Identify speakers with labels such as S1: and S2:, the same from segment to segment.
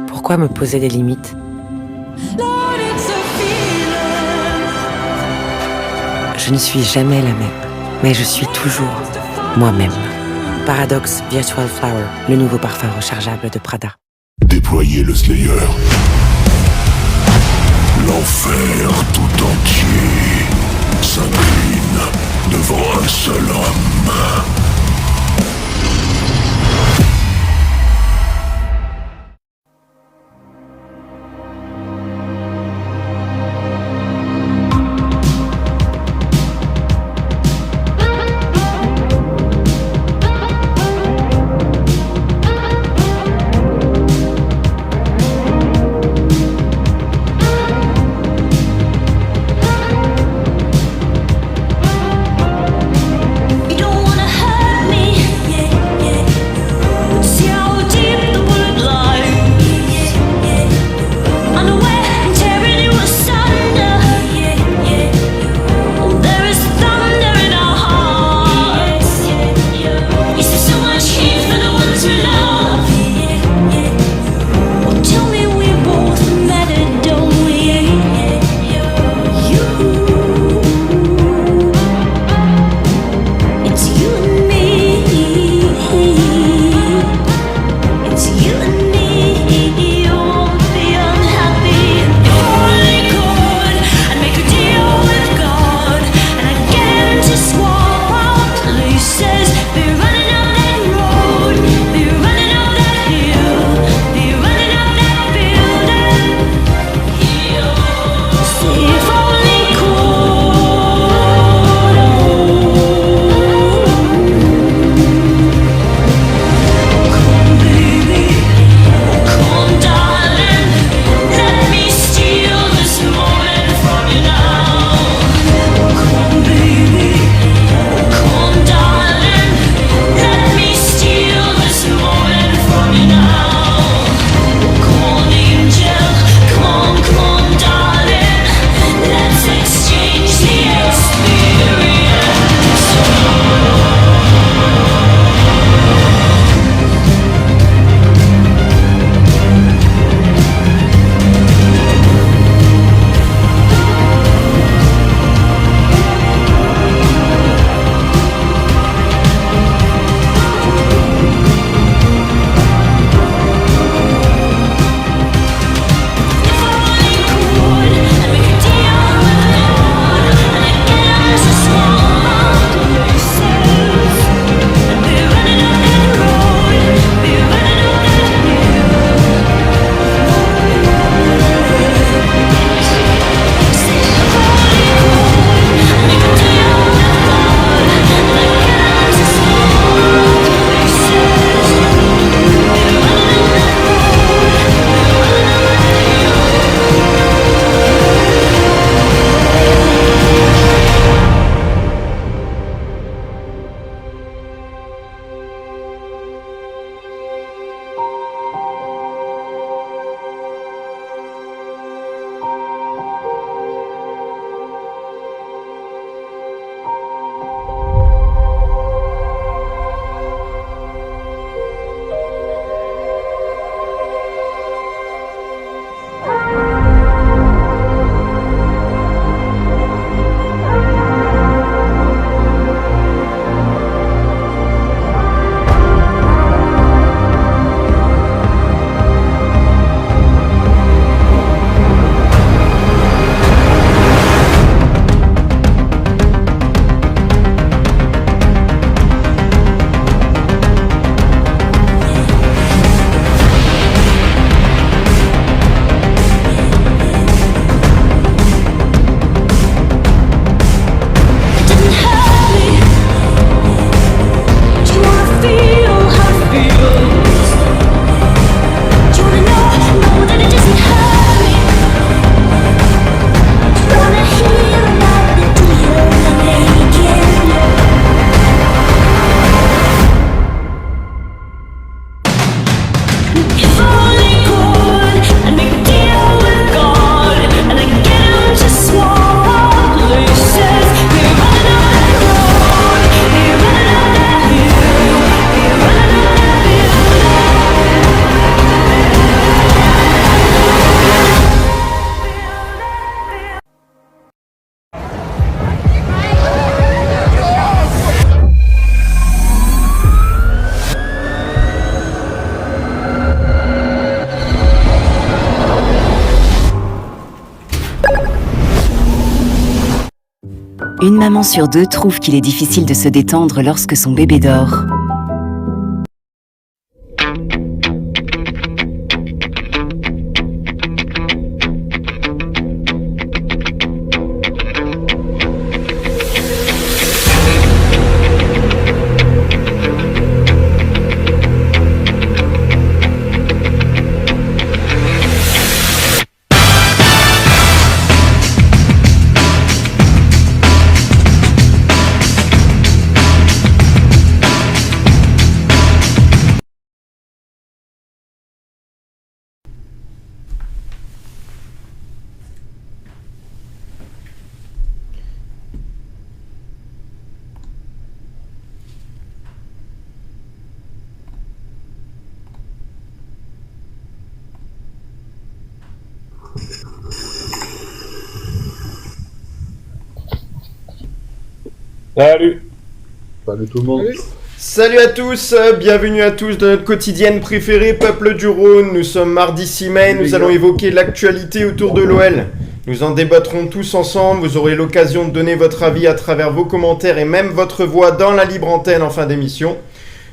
S1: Pourquoi me poser des limites? Je ne suis jamais la même, mais je suis toujours moi-même. Paradox Virtual Flower, le nouveau parfum rechargeable de Prada.
S2: Déployez le Slayer. L'enfer tout entier s'incline devant un seul homme.
S3: You don't wanna hurt Une maman sur deux trouve qu'il est difficile de se détendre lorsque son bébé dort.
S4: Salut.
S5: Salut tout le monde.
S4: Salut à tous, bienvenue à tous dans notre quotidienne préférée, Peuple du Rhône. Nous sommes mardi 6 mai, nous allons évoquer l'actualité autour de l'OL. Nous en débattrons tous ensemble, vous aurez l'occasion de donner votre avis à travers vos commentaires et même votre voix dans la libre antenne en fin d'émission.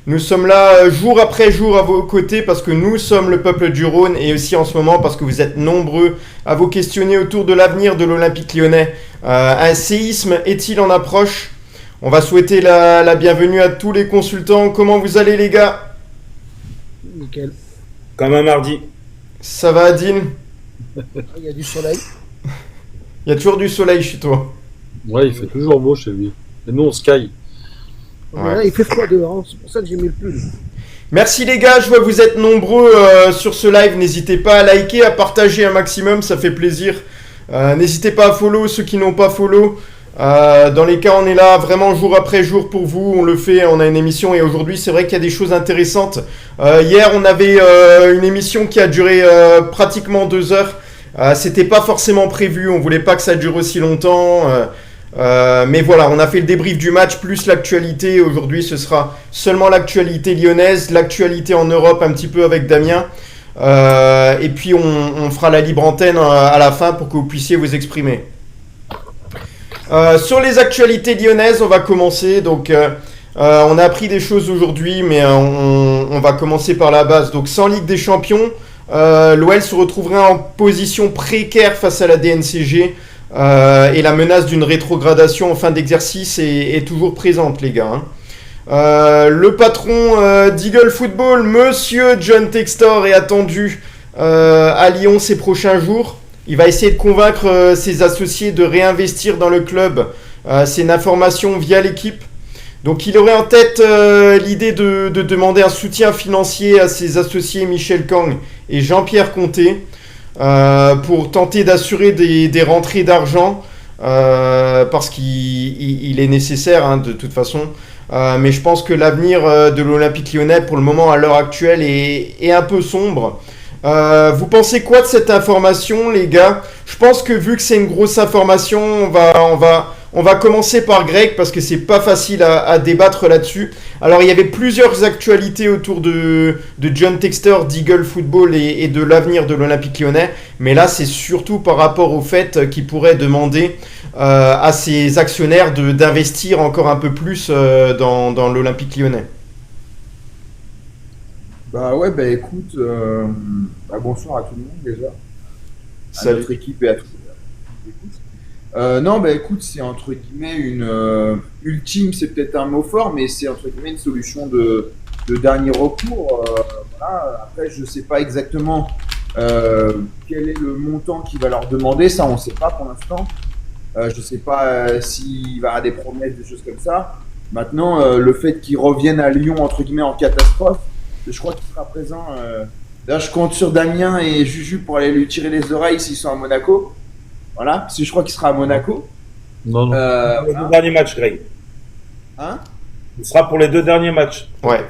S4: Nous sommes là jour après jour à vos côtés parce que nous sommes le Peuple du Rhône et aussi en ce moment parce que vous êtes nombreux à vous questionner autour de l'avenir de l'Olympique Lyonnais. Un séisme est-il en approche ? On va souhaiter la bienvenue à tous les consultants. Comment vous allez les gars ?
S6: Nickel.
S5: Comme un mardi.
S4: Ça va Adine ?
S6: Il y a du soleil.
S4: Il y a toujours du soleil chez toi.
S5: Ouais, il fait toujours beau chez lui. Et nous on sky.
S4: Ouais.
S6: Là, il fait froid dehors, c'est pour ça que j'ai mis le pull.
S4: Merci les gars, je vois que vous êtes nombreux sur ce live. N'hésitez pas à liker, à partager un maximum, ça fait plaisir. N'hésitez pas à follow ceux qui n'ont pas follow. Dans les cas on est là vraiment jour après jour pour vous, on le fait, on a une émission et aujourd'hui c'est vrai qu'il y a des choses intéressantes. Hier on avait une émission qui a duré pratiquement 2 heures, c'était pas forcément prévu, on voulait pas que ça dure aussi longtemps, mais voilà, on a fait le débrief du match plus l'actualité. Aujourd'hui ce sera seulement l'actualité lyonnaise, l'actualité en Europe un petit peu avec Damien, et puis on fera la libre antenne à la fin pour que vous puissiez vous exprimer. Sur les actualités lyonnaises, on va commencer. Donc, on a appris des choses aujourd'hui, mais on va commencer par la base. Donc, sans Ligue des Champions, l'OL se retrouverait en position précaire face à la DNCG et la menace d'une rétrogradation en fin d'exercice est toujours présente, les gars. Le patron d'Eagle Football, Monsieur John Textor, est attendu à Lyon ces prochains jours. Il va essayer de convaincre ses associés de réinvestir dans le club. C'est une information via l'équipe. Donc il aurait en tête l'idée de demander un soutien financier à ses associés Michel Kang et Jean-Pierre Comté pour tenter d'assurer des rentrées d'argent parce qu'il est nécessaire de toute façon. Mais je pense que l'avenir de l'Olympique Lyonnais pour le moment à l'heure actuelle est un peu sombre. Vous pensez quoi de cette information, les gars ? Je pense que vu que c'est une grosse information, on va commencer par Greg parce que c'est pas facile à débattre là-dessus. Alors il y avait plusieurs actualités autour de John Textor, d'Eagle Football et de l'avenir de l'Olympique Lyonnais, mais là c'est surtout par rapport au fait qu'il pourrait demander à ses actionnaires d'investir encore un peu plus dans l'Olympique Lyonnais.
S7: Bah ouais, bah écoute, bonsoir à tout le monde déjà.
S4: Salut.
S7: À notre équipe et à tous ceux qui écoutent. Non, bah écoute, c'est entre guillemets une ultime, c'est peut-être un mot fort, mais c'est entre guillemets une solution de dernier recours. Voilà. Après, je sais pas exactement quel est le montant qu'il va leur demander, ça on sait pas pour l'instant. Je sais pas s'il va y avoir des promesses, des choses comme ça. Maintenant, le fait qu'ils reviennent à Lyon entre guillemets en catastrophe, je crois qu'il sera présent. Là, je compte sur Damien et Juju pour aller lui tirer les oreilles s'ils sont à Monaco. Voilà, parce que je crois qu'il sera à Monaco.
S5: Non, non.
S4: Ah.
S8: Les 2 derniers matchs, Greg.
S7: Hein ?
S8: Il sera pour les 2 derniers matchs.
S4: Ouais.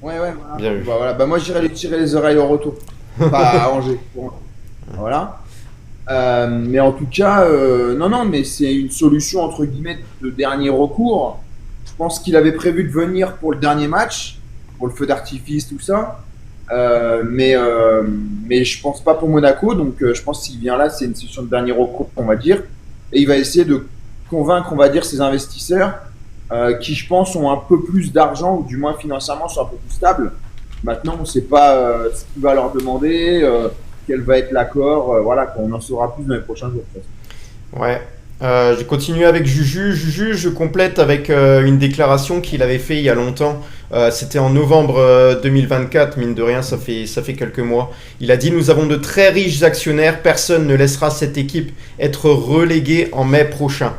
S7: Ouais, voilà.
S4: Bien vu.
S7: Bah, voilà. Bah, moi, j'irai lui tirer les oreilles au retour. Pas à Angers. Bon. Voilà. Mais en tout cas, non, mais c'est une solution entre guillemets de dernier recours. Je pense qu'il avait prévu de venir pour le dernier match, pour le feu d'artifice, tout ça. Mais je pense pas pour Monaco, donc je pense que s'il vient là, c'est une solution de dernier recours, on va dire. Et il va essayer de convaincre, on va dire, ces investisseurs qui, je pense, ont un peu plus d'argent ou du moins financièrement sont un peu plus stables. Maintenant, on ne sait pas ce qu'il va leur demander, quel va être l'accord. Voilà, on en saura plus dans les prochains jours.
S4: Ouais. J'ai continué avec Juju. Juju, je complète avec une déclaration qu'il avait fait il y a longtemps. C'était en novembre 2024, mine de rien, ça fait quelques mois. Il a dit: nous avons de très riches actionnaires, personne ne laissera cette équipe être reléguée en mai prochain.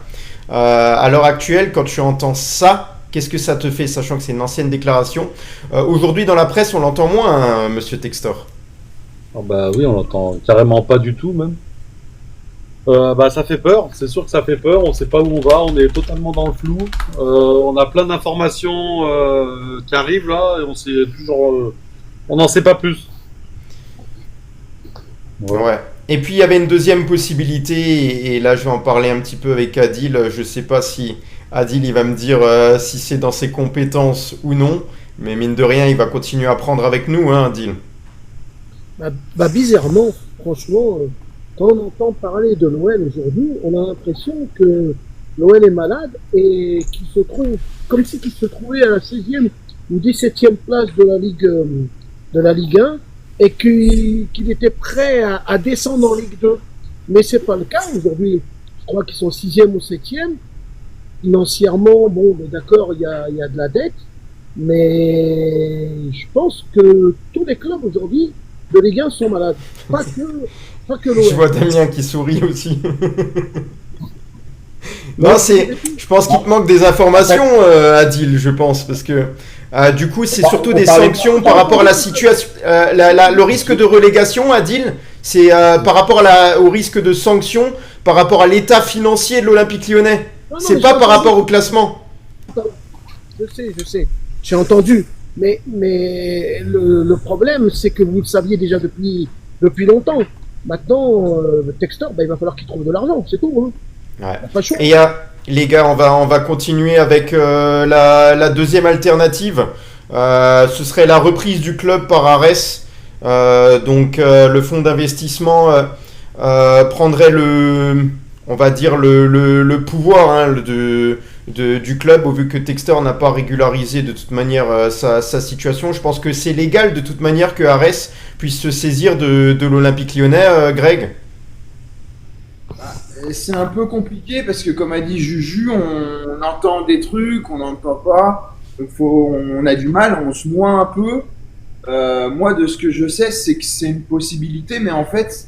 S4: À l'heure actuelle, quand tu entends ça, qu'est-ce que ça te fait, sachant que c'est une ancienne déclaration? Aujourd'hui, dans la presse, on l'entend moins, hein, monsieur Textor.
S5: Ah bah oui, on l'entend carrément pas du tout même. Bah ça fait peur, c'est sûr que ça fait peur, on sait pas où on va, on est totalement dans le flou, on a plein d'informations qui arrivent là et on sait toujours, on n'en sait pas plus.
S4: Ouais. Et puis il y avait une deuxième possibilité, et là je vais en parler un petit peu avec Adil. Je sais pas si Adil il va me dire si c'est dans ses compétences ou non, mais mine de rien il va continuer à apprendre avec nous, hein, Adil.
S6: Bah, bizarrement, franchement, quand on entend parler de l'OL aujourd'hui, on a l'impression que l'OL est malade et qu'il se trouve comme si il se trouvait à la 16e ou 17e place de la Ligue 1 et qu'il était prêt à descendre en Ligue 2. Mais c'est pas le cas aujourd'hui. Je crois qu'ils sont 6e ou 7e. Financièrement, bon, d'accord, il y a de la dette, mais je pense que tous les clubs aujourd'hui de Ligue 1 sont malades. Pas que l'OL.
S4: Je vois Damien qui sourit aussi. Non, je pense qu'il te manque des informations, Adil, je pense, parce que du coup, c'est surtout des sanctions par rapport à la situation. Le risque de relégation, Adil, c'est par rapport au risque de sanctions par rapport à l'état financier de l'Olympique Lyonnais. C'est pas par rapport au classement.
S6: Je sais. J'ai entendu. Mais le problème, c'est que vous le saviez déjà depuis longtemps. Maintenant, Textor, il va falloir qu'il trouve de l'argent, c'est tout. Hein.
S4: Ouais.
S6: Pas chaud.
S4: Et les gars, on va continuer avec la deuxième alternative. Ce serait la reprise du club par Arès. Donc le fonds d'investissement prendrait on va dire le pouvoir, hein, du club, au vu que Textor n'a pas régularisé de toute manière sa situation. Je pense que c'est légal de toute manière que Arès puisse se saisir de l'Olympique Lyonnais, Greg.
S7: C'est un peu compliqué parce que, comme a dit Juju, on entend des trucs, on n'entend pas. Donc on a du mal, on se noie un peu. Moi, de ce que je sais, c'est que c'est une possibilité, mais en fait,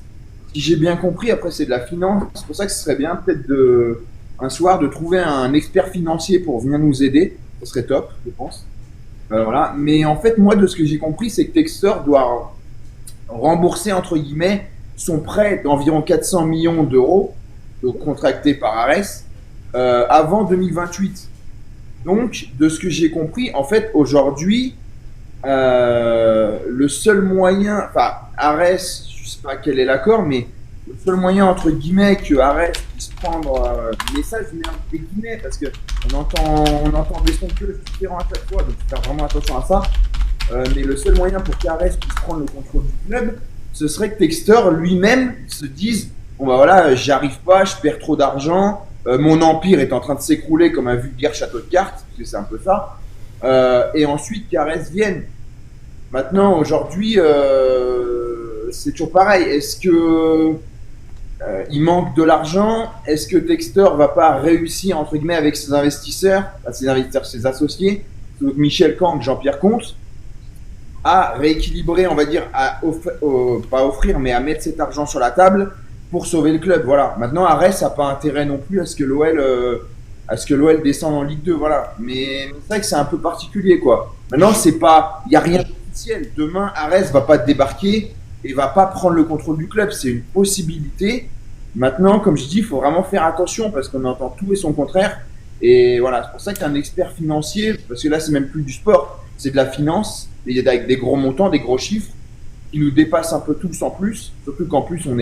S7: si j'ai bien compris, après c'est de la finance. C'est pour ça que ce serait bien peut-être un soir de trouver un expert financier pour venir nous aider. Ce serait top, je pense. Voilà. Mais en fait, moi, de ce que j'ai compris, c'est que Textor doit rembourser, entre guillemets, son prêt d'environ 400 millions d'euros, donc contracté par Arès, avant 2028. Donc, de ce que j'ai compris, en fait, aujourd'hui, le seul moyen, enfin, Arès, je sais pas quel est l'accord, mais le seul moyen, entre guillemets, que Arès puisse prendre, mais ça, je mets entre guillemets, parce que on entend des sons différents à chaque fois, donc faut faire vraiment attention à ça. Mais le seul moyen pour qu'Arès puisse prendre le contrôle du club, ce serait que Textor lui-même se dise: bon bah voilà, j'y arrive pas, je perds trop d'argent, mon empire est en train de s'écrouler comme un vulgaire château de cartes, parce que c'est un peu ça. Et ensuite qu'Arès vienne. Maintenant, aujourd'hui, c'est toujours pareil. Est-ce que il manque de l'argent? Est-ce que Textor va pas réussir, entre guillemets, avec ses investisseurs, ses associés, donc Michel Kang, Jean-Pierre Comte, à rééquilibrer, on va dire, pas offrir, mais à mettre cet argent sur la table pour sauver le club. Voilà. Maintenant, Arès n'a pas intérêt non plus à ce que l'OL descende en Ligue 2. Voilà. Mais c'est vrai que c'est un peu particulier, quoi. Maintenant, il n'y a rien d'officiel. Demain, Arès va pas débarquer et va pas prendre le contrôle du club. C'est une possibilité. Maintenant, comme je dis, il faut vraiment faire attention parce qu'on entend tout et son contraire. Et voilà, c'est pour ça qu'un expert financier, parce que là, c'est même plus du sport, c'est de la finance, et avec des gros montants, des gros chiffres, qui nous dépassent un peu tous en plus. Surtout qu'en plus, on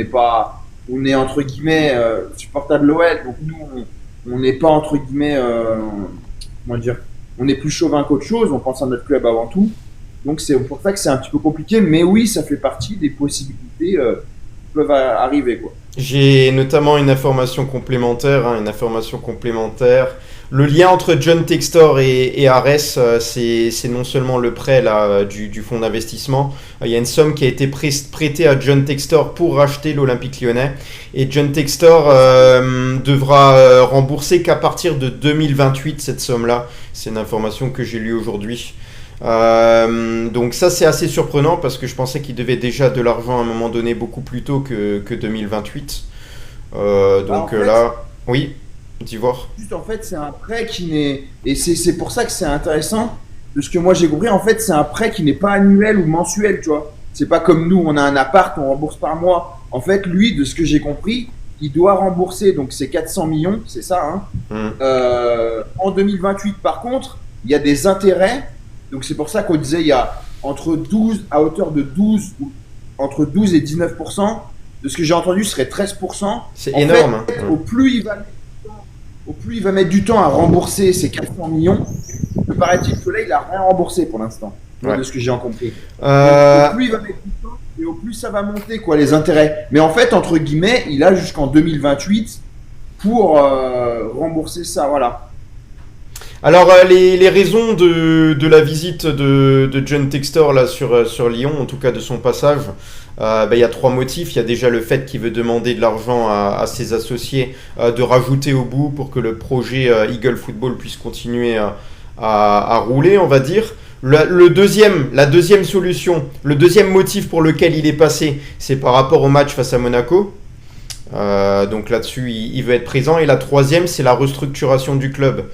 S7: est entre guillemets supportable de l'OL, donc nous, on n'est pas entre guillemets, comment dire, on est plus chauvin qu'autre chose, on pense à notre club avant tout. Donc c'est pour ça que c'est un petit peu compliqué, mais oui, ça fait partie des possibilités qui peuvent arriver, quoi.
S4: J'ai notamment une information complémentaire, Le lien entre John Textor et Ares, c'est non seulement le prêt là, du fonds d'investissement. Il y a une somme qui a été prêtée à John Textor pour racheter l'Olympique Lyonnais. Et John Textor devra rembourser qu'à partir de 2028 cette somme-là. C'est une information que j'ai lue aujourd'hui. Donc ça c'est assez surprenant parce que je pensais qu'il devait déjà de l'argent à un moment donné beaucoup plus tôt que 2028. Donc là, oui. D'Ivoire.
S7: Juste en fait, c'est un prêt qui n'est. Et c'est pour ça que c'est intéressant. De ce que moi j'ai compris, en fait, c'est un prêt qui n'est pas annuel ou mensuel, tu vois. C'est pas comme nous, on a un appart, on rembourse par mois. En fait, lui, de ce que j'ai compris, il doit rembourser, donc c'est 400 millions, c'est ça, hein. En 2028, par contre, il y a des intérêts. Donc c'est pour ça qu'on disait, il y a entre 12, à hauteur de 12, entre 12 et 19%. De ce que j'ai entendu, ce serait 13%.
S4: C'est énorme.
S7: Fait, au plus il va mettre du temps à rembourser ces 400 millions, me paraît-il que là, il n'a rien remboursé pour l'instant, de ce que j'ai compris. Au plus il va mettre du temps, et au plus ça va monter, quoi, les intérêts. Mais en fait, entre guillemets, il a jusqu'en 2028 pour rembourser ça, voilà.
S4: Alors, les raisons de la visite de John Textor là, sur Lyon, en tout cas de son passage, il y a 3 motifs. Il y a déjà le fait qu'il veut demander de l'argent à ses associés de rajouter au bout pour que le projet Eagle Football puisse continuer à rouler, on va dire. La deuxième solution, le deuxième motif pour lequel il est passé, c'est par rapport au match face à Monaco. Donc là-dessus, il veut être présent. Et la troisième, c'est la restructuration du club.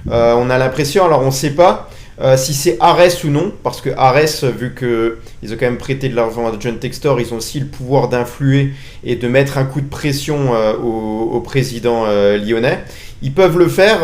S4: On a l'impression, alors on ne sait pas si c'est Ares ou non, parce que Ares, vu qu'ils ont quand même prêté de l'argent à John Textor, ils ont aussi le pouvoir d'influer et de mettre un coup de pression au président lyonnais. Ils peuvent le faire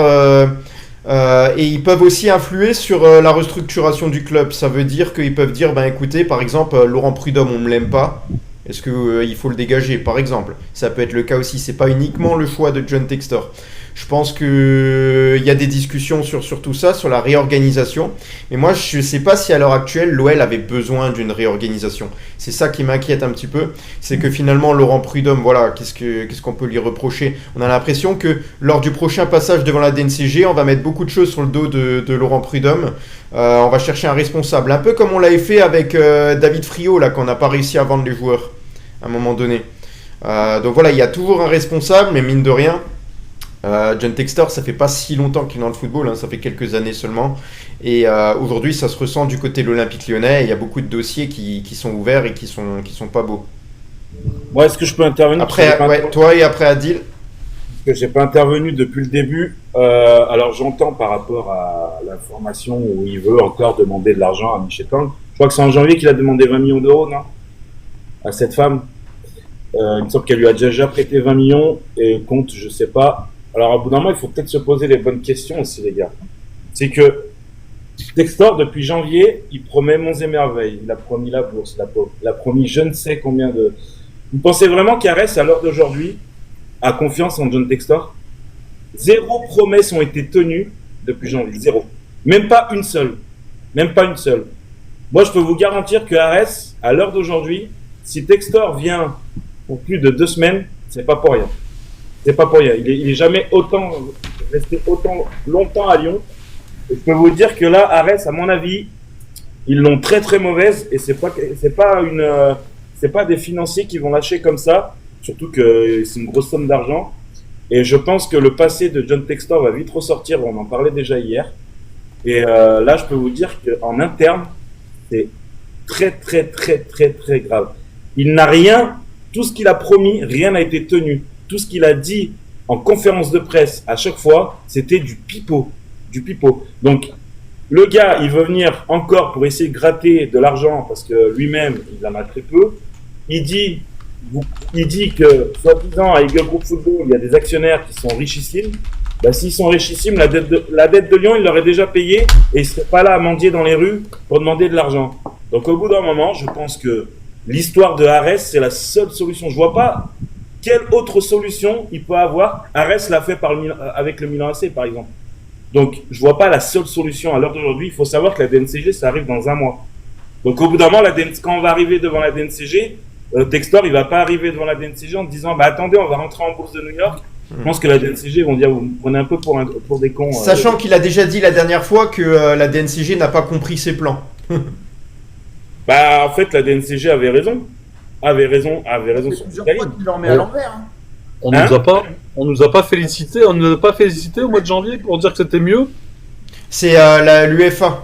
S4: et ils peuvent aussi influer sur la restructuration du club. Ça veut dire qu'ils peuvent dire, ben écoutez, par exemple, Laurent Prudhomme, on ne l'aime pas. Est-ce qu'il faut le dégager, par exemple? Ça peut être le cas aussi. C'est pas uniquement le choix de John Textor. Je pense qu'il y a des discussions sur tout ça, sur la réorganisation. Mais moi, je ne sais pas si à l'heure actuelle, l'OL avait besoin d'une réorganisation. C'est ça qui m'inquiète un petit peu. C'est que finalement, Laurent Prudhomme, voilà, qu'est-ce qu'on peut lui reprocher? On a l'impression que lors du prochain passage devant la DNCG, on va mettre beaucoup de choses sur le dos de Laurent Prudhomme. On va chercher un responsable. Un peu comme on l'avait fait avec David Friot, là, qu'on n'a pas réussi à vendre les joueurs à un moment donné. Donc voilà, il y a toujours un responsable, mais mine de rien, John Textor, ça fait pas si longtemps qu'il est dans le football, hein, ça fait quelques années seulement. Et aujourd'hui, ça se ressent du côté de l'Olympique Lyonnais. Il y a beaucoup de dossiers qui sont ouverts et qui sont pas beaux.
S8: Moi, est-ce que je peux intervenir?
S4: Après, toi et après Adil.
S8: Parce que j'ai pas intervenu depuis le début. Alors j'entends par rapport à l'information où il veut encore demander de l'argent à Michel Tang. Je crois que c'est en janvier qu'il a demandé 20 millions d'euros, non? À cette femme. Il me semble qu'elle lui a déjà prêté 20 millions et compte, je sais pas. Alors, à bout d'un moment, il faut peut-être se poser les bonnes questions aussi, les gars. C'est que Textor, depuis janvier, il promet monts et merveilles. Il a promis la bourse, la pauvre. Il a promis je ne sais combien de... Vous pensez vraiment qu'Ares, à l'heure d'aujourd'hui, a confiance en John Textor? 0 promesses ont été tenues depuis janvier. 0. Même pas une seule. Même pas une seule. Moi, je peux vous garantir que Ares, à l'heure d'aujourd'hui, si Textor vient pour plus de 2 semaines, c'est pas pour rien. C'est pas pour rien. Il est jamais resté autant longtemps à Lyon. Et je peux vous dire que là, Ares, à mon avis, ils l'ont très très mauvaise et c'est pas des financiers qui vont lâcher comme ça. Surtout que c'est une grosse somme d'argent. Et je pense que le passé de John Textor va vite ressortir. On en parlait déjà hier. Et là, je peux vous dire qu'en interne, c'est très très très très très grave. Il n'a rien. Tout ce qu'il a promis, rien n'a été tenu. Tout ce qu'il a dit en conférence de presse à chaque fois, c'était du pipeau. Du pipeau. Donc, le gars, il veut venir encore pour essayer de gratter de l'argent parce que lui-même, il en a très peu. Il dit que, soi-disant, à Eagle Group Football, il y a des actionnaires qui sont richissimes. Ben, s'ils sont richissimes, la dette de Lyon, il l'aurait déjà payée et il ne serait pas là à mendier dans les rues pour demander de l'argent. Donc, au bout d'un moment, je pense que l'histoire de Ares, c'est la seule solution. Je vois pas quelle autre solution il peut avoir. Ares l'a fait avec le Milan AC, par exemple. Donc, je vois pas la seule solution à l'heure d'aujourd'hui. Il faut savoir que la DNCG, ça arrive dans 1 mois. Donc, au bout d'un moment, quand on va arriver devant la DNCG, Textor, il va pas arriver devant la DNCG en disant bah attendez, on va rentrer en bourse de New York. Je pense que la DNCG vont dire vous me prenez un peu pour des cons.
S4: Sachant qu'il a déjà dit la dernière fois que la DNCG n'a pas compris ses plans.
S8: Bah en fait la DNCG avait raison
S7: C'est
S8: sur
S7: plusieurs
S8: Karim.
S7: fois qu'il leur met à l'envers. Hein.
S5: On
S8: Hein
S5: nous a pas félicité au mois de janvier pour dire que c'était mieux.
S4: C'est l'UEFA.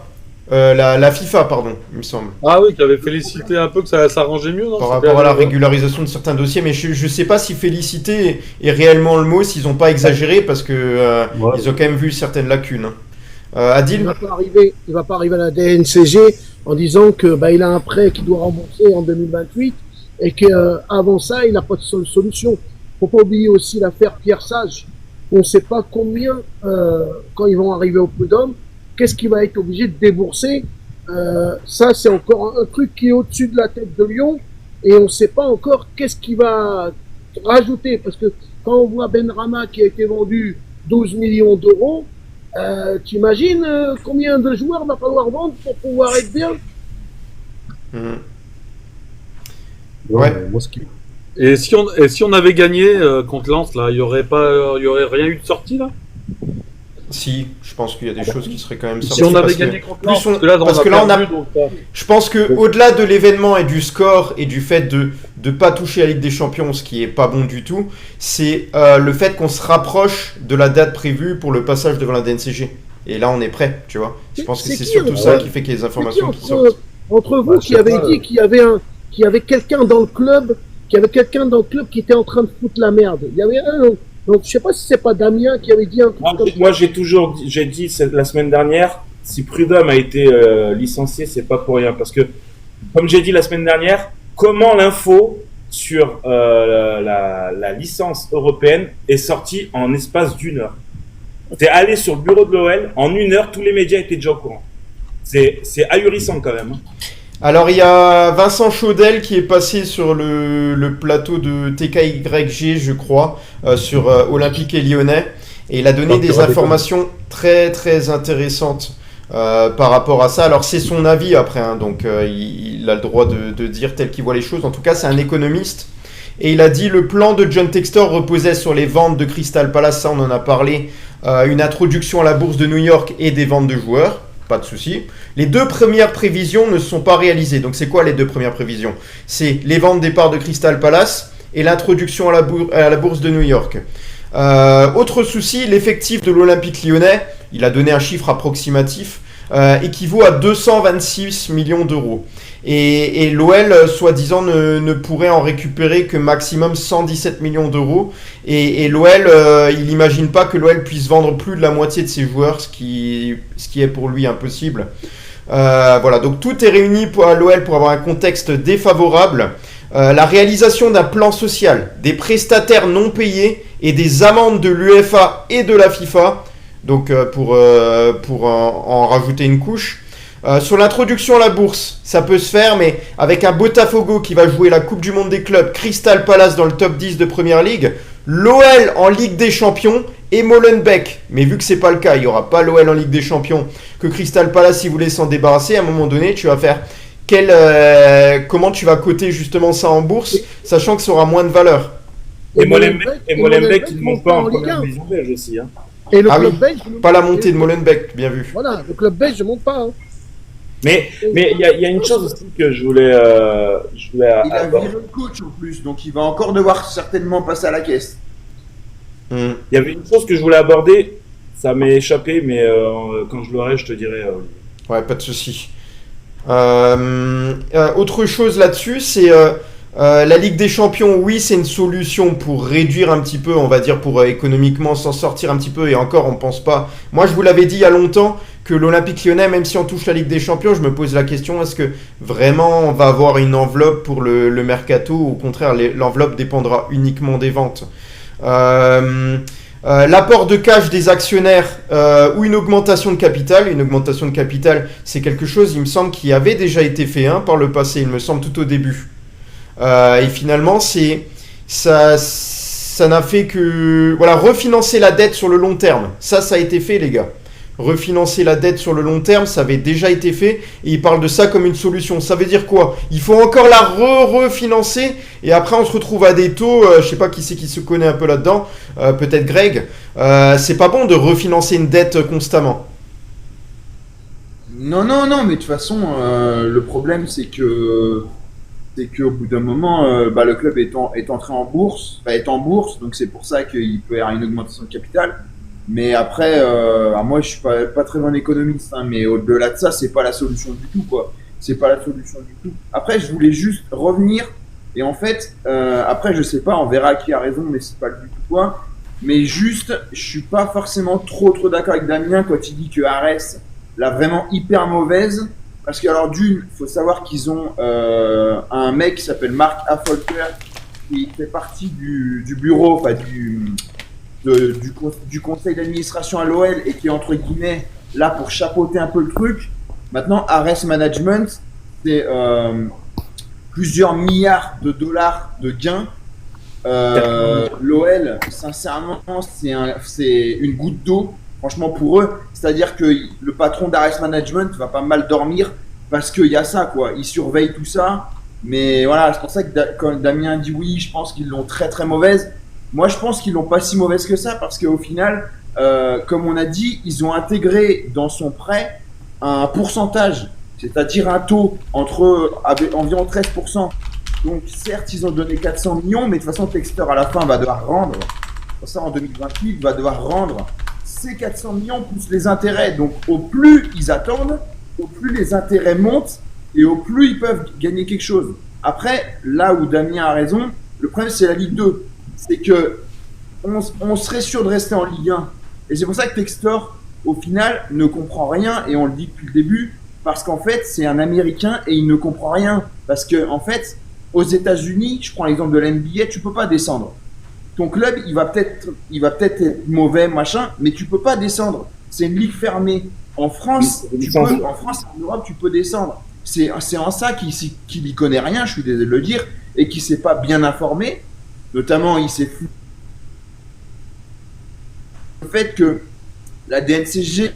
S4: La FIFA, pardon, il me semble.
S5: Ah oui, qui avait félicité un peu que ça s'arrangeait mieux, non?
S4: Par rapport à la régularisation de certains dossiers, mais je sais pas si féliciter est réellement le mot, s'ils ont pas exagéré, parce que ils ont quand même vu certaines lacunes. Adil?
S6: Il va pas arriver à la DNCG en disant que il a un prêt qu'il doit rembourser en 2028 et qu'avant ça, il n'a pas de solution. Faut pas oublier aussi l'affaire Pierre Sage. On ne sait pas combien, quand ils vont arriver au prud'homme, qu'est-ce qu'il va être obligé de débourser. Ça, c'est encore un truc qui est au-dessus de la tête de Lyon et on ne sait pas encore qu'est-ce qu'il va rajouter. Parce que quand on voit Benrahma qui a été vendu 12 millions d'euros, tu imagines combien de joueurs va falloir vendre pour pouvoir être bien?
S4: Ouais.
S5: Et si on avait gagné contre Lens, là, il y aurait rien eu de sortie là?
S4: Si, je pense qu'il y a des choses qui seraient quand même
S5: Si
S4: sorties.
S5: on avait
S4: parce
S5: gagné
S4: que
S5: contre Lens,
S4: plus
S5: parce que là, on a perdu, donc,
S4: je pense que au-delà de l'événement et du score et du fait de pas toucher la Ligue des Champions, ce qui est pas bon du tout, c'est le fait qu'on se rapproche de la date prévue pour le passage devant la DNCG. Et là, on est prêt, tu vois. Je pense que c'est surtout ça qui fait qu'il y a des informations qui sortent.
S6: Entre vous qui avez dit qu'il y avait quelqu'un dans le club, qui était en train de foutre la merde. Il y avait un. Donc je sais pas si c'est pas Damien qui avait dit un truc comme ça.
S8: Moi j'ai dit la semaine dernière, si Prud'homme a été licencié, c'est pas pour rien. Parce que, comme j'ai dit la semaine dernière, comment l'info sur la licence européenne est sortie en espace d'1 heure? T'es allé sur le bureau de l'OL, en 1 heure, tous les médias étaient déjà au courant. C'est ahurissant quand même.
S4: Alors il y a Vincent Chaudel qui est passé sur le plateau de TKYG, je crois, sur Olympique et Lyonnais, et il a donné des informations très très intéressantes par rapport à ça. Alors c'est son avis après, hein, donc il a le droit de dire tel qu'il voit les choses. En tout cas, c'est un économiste. Et il a dit le plan de John Textor reposait sur les ventes de Crystal Palace, ça on en a parlé, une introduction à la bourse de New York et des ventes de joueurs. Pas de souci. Les 2 premières prévisions ne sont pas réalisées. Donc c'est quoi les 2 premières prévisions? C'est les ventes des parts de Crystal Palace et l'introduction à la bourse de New York. Autre souci, l'effectif de l'Olympique Lyonnais, il a donné un chiffre approximatif, équivaut à 226 millions d'euros. Et l'OL, soi-disant, ne pourrait en récupérer que maximum 117 millions d'euros. Et l'OL, il n'imagine pas que l'OL puisse vendre plus de la moitié de ses joueurs, ce qui est pour lui impossible. Voilà, donc tout est réuni à l'OL pour avoir un contexte défavorable. La réalisation d'un plan social, des prestataires non payés et des amendes de l'UEFA et de la FIFA, donc pour en rajouter une couche. Sur l'introduction à la bourse, ça peut se faire, mais avec un Botafogo qui va jouer la Coupe du Monde des clubs, Crystal Palace dans le top 10 de Première Ligue, l'OL en Ligue des Champions et Molenbeek. Mais vu que c'est pas le cas, il n'y aura pas l'OL en Ligue des Champions, que Crystal Palace, si vous voulez s'en débarrasser, à un moment donné, tu vas faire comment tu vas coter justement ça en bourse, sachant que ça aura moins de valeur.
S8: Et Molenbeek, il ne monte pas en première division belge aussi. Hein.
S6: Et le club belge,
S4: pas la montée de Molenbeek, bien vu.
S6: Voilà, le club belge ne monte pas. Hein.
S8: Mais il y a une chose aussi que je voulais
S7: il a viré le coach en plus, donc il va encore devoir certainement passer à la caisse.
S8: Il y avait une chose que je voulais aborder, ça m'est échappé, mais quand je l'aurai, je te dirai.
S4: Ouais, pas de souci. Autre chose là-dessus, c'est la Ligue des Champions. Oui, c'est une solution pour réduire un petit peu, on va dire, pour économiquement s'en sortir un petit peu. Et encore, on pense pas. Moi, je vous l'avais dit il y a longtemps que l'Olympique Lyonnais, même si on touche la Ligue des Champions, je me pose la question, est-ce que vraiment on va avoir une enveloppe pour le mercato, ou au contraire, l'enveloppe dépendra uniquement des ventes. L'apport de cash des actionnaires ou une augmentation de capital. Une augmentation de capital, c'est quelque chose, il me semble, qui avait déjà été fait par le passé, il me semble, tout au début. Et finalement, ça n'a fait que refinancer la dette sur le long terme. Ça a été fait, les gars. refinancer la dette sur le long terme, ça avait déjà été fait, et il parle de ça comme une solution. Ça veut dire quoi? Il faut encore la refinancer, et après on se retrouve à des taux, je sais pas qui c'est qui se connaît un peu là-dedans, peut-être Greg, c'est pas bon de refinancer une dette constamment.
S7: Non, mais de toute façon, le problème, c'est que au bout d'un moment, le club est entré en bourse, est en bourse, donc c'est pour ça qu'il peut y avoir une augmentation de capital. Mais après, moi, je suis pas très bon économiste, hein, mais au-delà de ça, c'est pas la solution du tout, quoi. C'est pas la solution du tout. Après, je voulais juste revenir, et en fait, après, je sais pas, on verra qui a raison, mais c'est pas le but ou quoi. Mais juste, je suis pas forcément trop d'accord avec Damien quand il dit que Arès l'a vraiment hyper mauvaise. Parce que, alors, d'une, il faut savoir qu'ils ont un mec qui s'appelle Marc Affolter, qui fait partie du bureau, enfin, du conseil d'administration à l'OL et qui est, entre guillemets, là pour chapeauter un peu le truc. Maintenant, Arès Management, c'est plusieurs milliards de dollars de gains. L'OL, sincèrement, c'est une goutte d'eau, franchement, pour eux. C'est-à-dire que le patron d'Arès Management va pas mal dormir parce qu'il y a ça, quoi. Il surveille tout ça. Mais voilà, c'est pour ça que quand Damien dit oui, je pense qu'ils l'ont très très mauvaise. Moi, je pense qu'ils l'ont pas si mauvaise que ça parce qu'au final, comme on a dit, ils ont intégré dans son prêt un pourcentage, c'est-à-dire un taux entre environ 13%. Donc, certes, ils ont donné 400 millions, mais de toute façon, Textor, à la fin, va devoir rendre, pour ça, en 2028, va devoir rendre ces 400 millions plus les intérêts. Donc, au plus ils attendent, au plus les intérêts montent et au plus ils peuvent gagner quelque chose. Après, là où Damien a raison, le problème, c'est la Ligue 2. C'est que on serait sûr de rester en Ligue 1. Et c'est pour ça que Textor, au final, ne comprend rien, et on le dit depuis le début, parce qu'en fait, c'est un Américain et il ne comprend rien. Parce que, en fait, aux États-Unis, je prends l'exemple de l'NBA, tu peux pas descendre. Ton club, il va peut-être être mauvais, machin, mais tu peux pas descendre. C'est une ligue fermée. En France, en Europe, tu peux descendre. C'est en ça qu'il n'y connaît rien, je suis désolé de le dire, et qui s'est pas bien informé. Notamment, il s'est foutu le fait que la DNCG,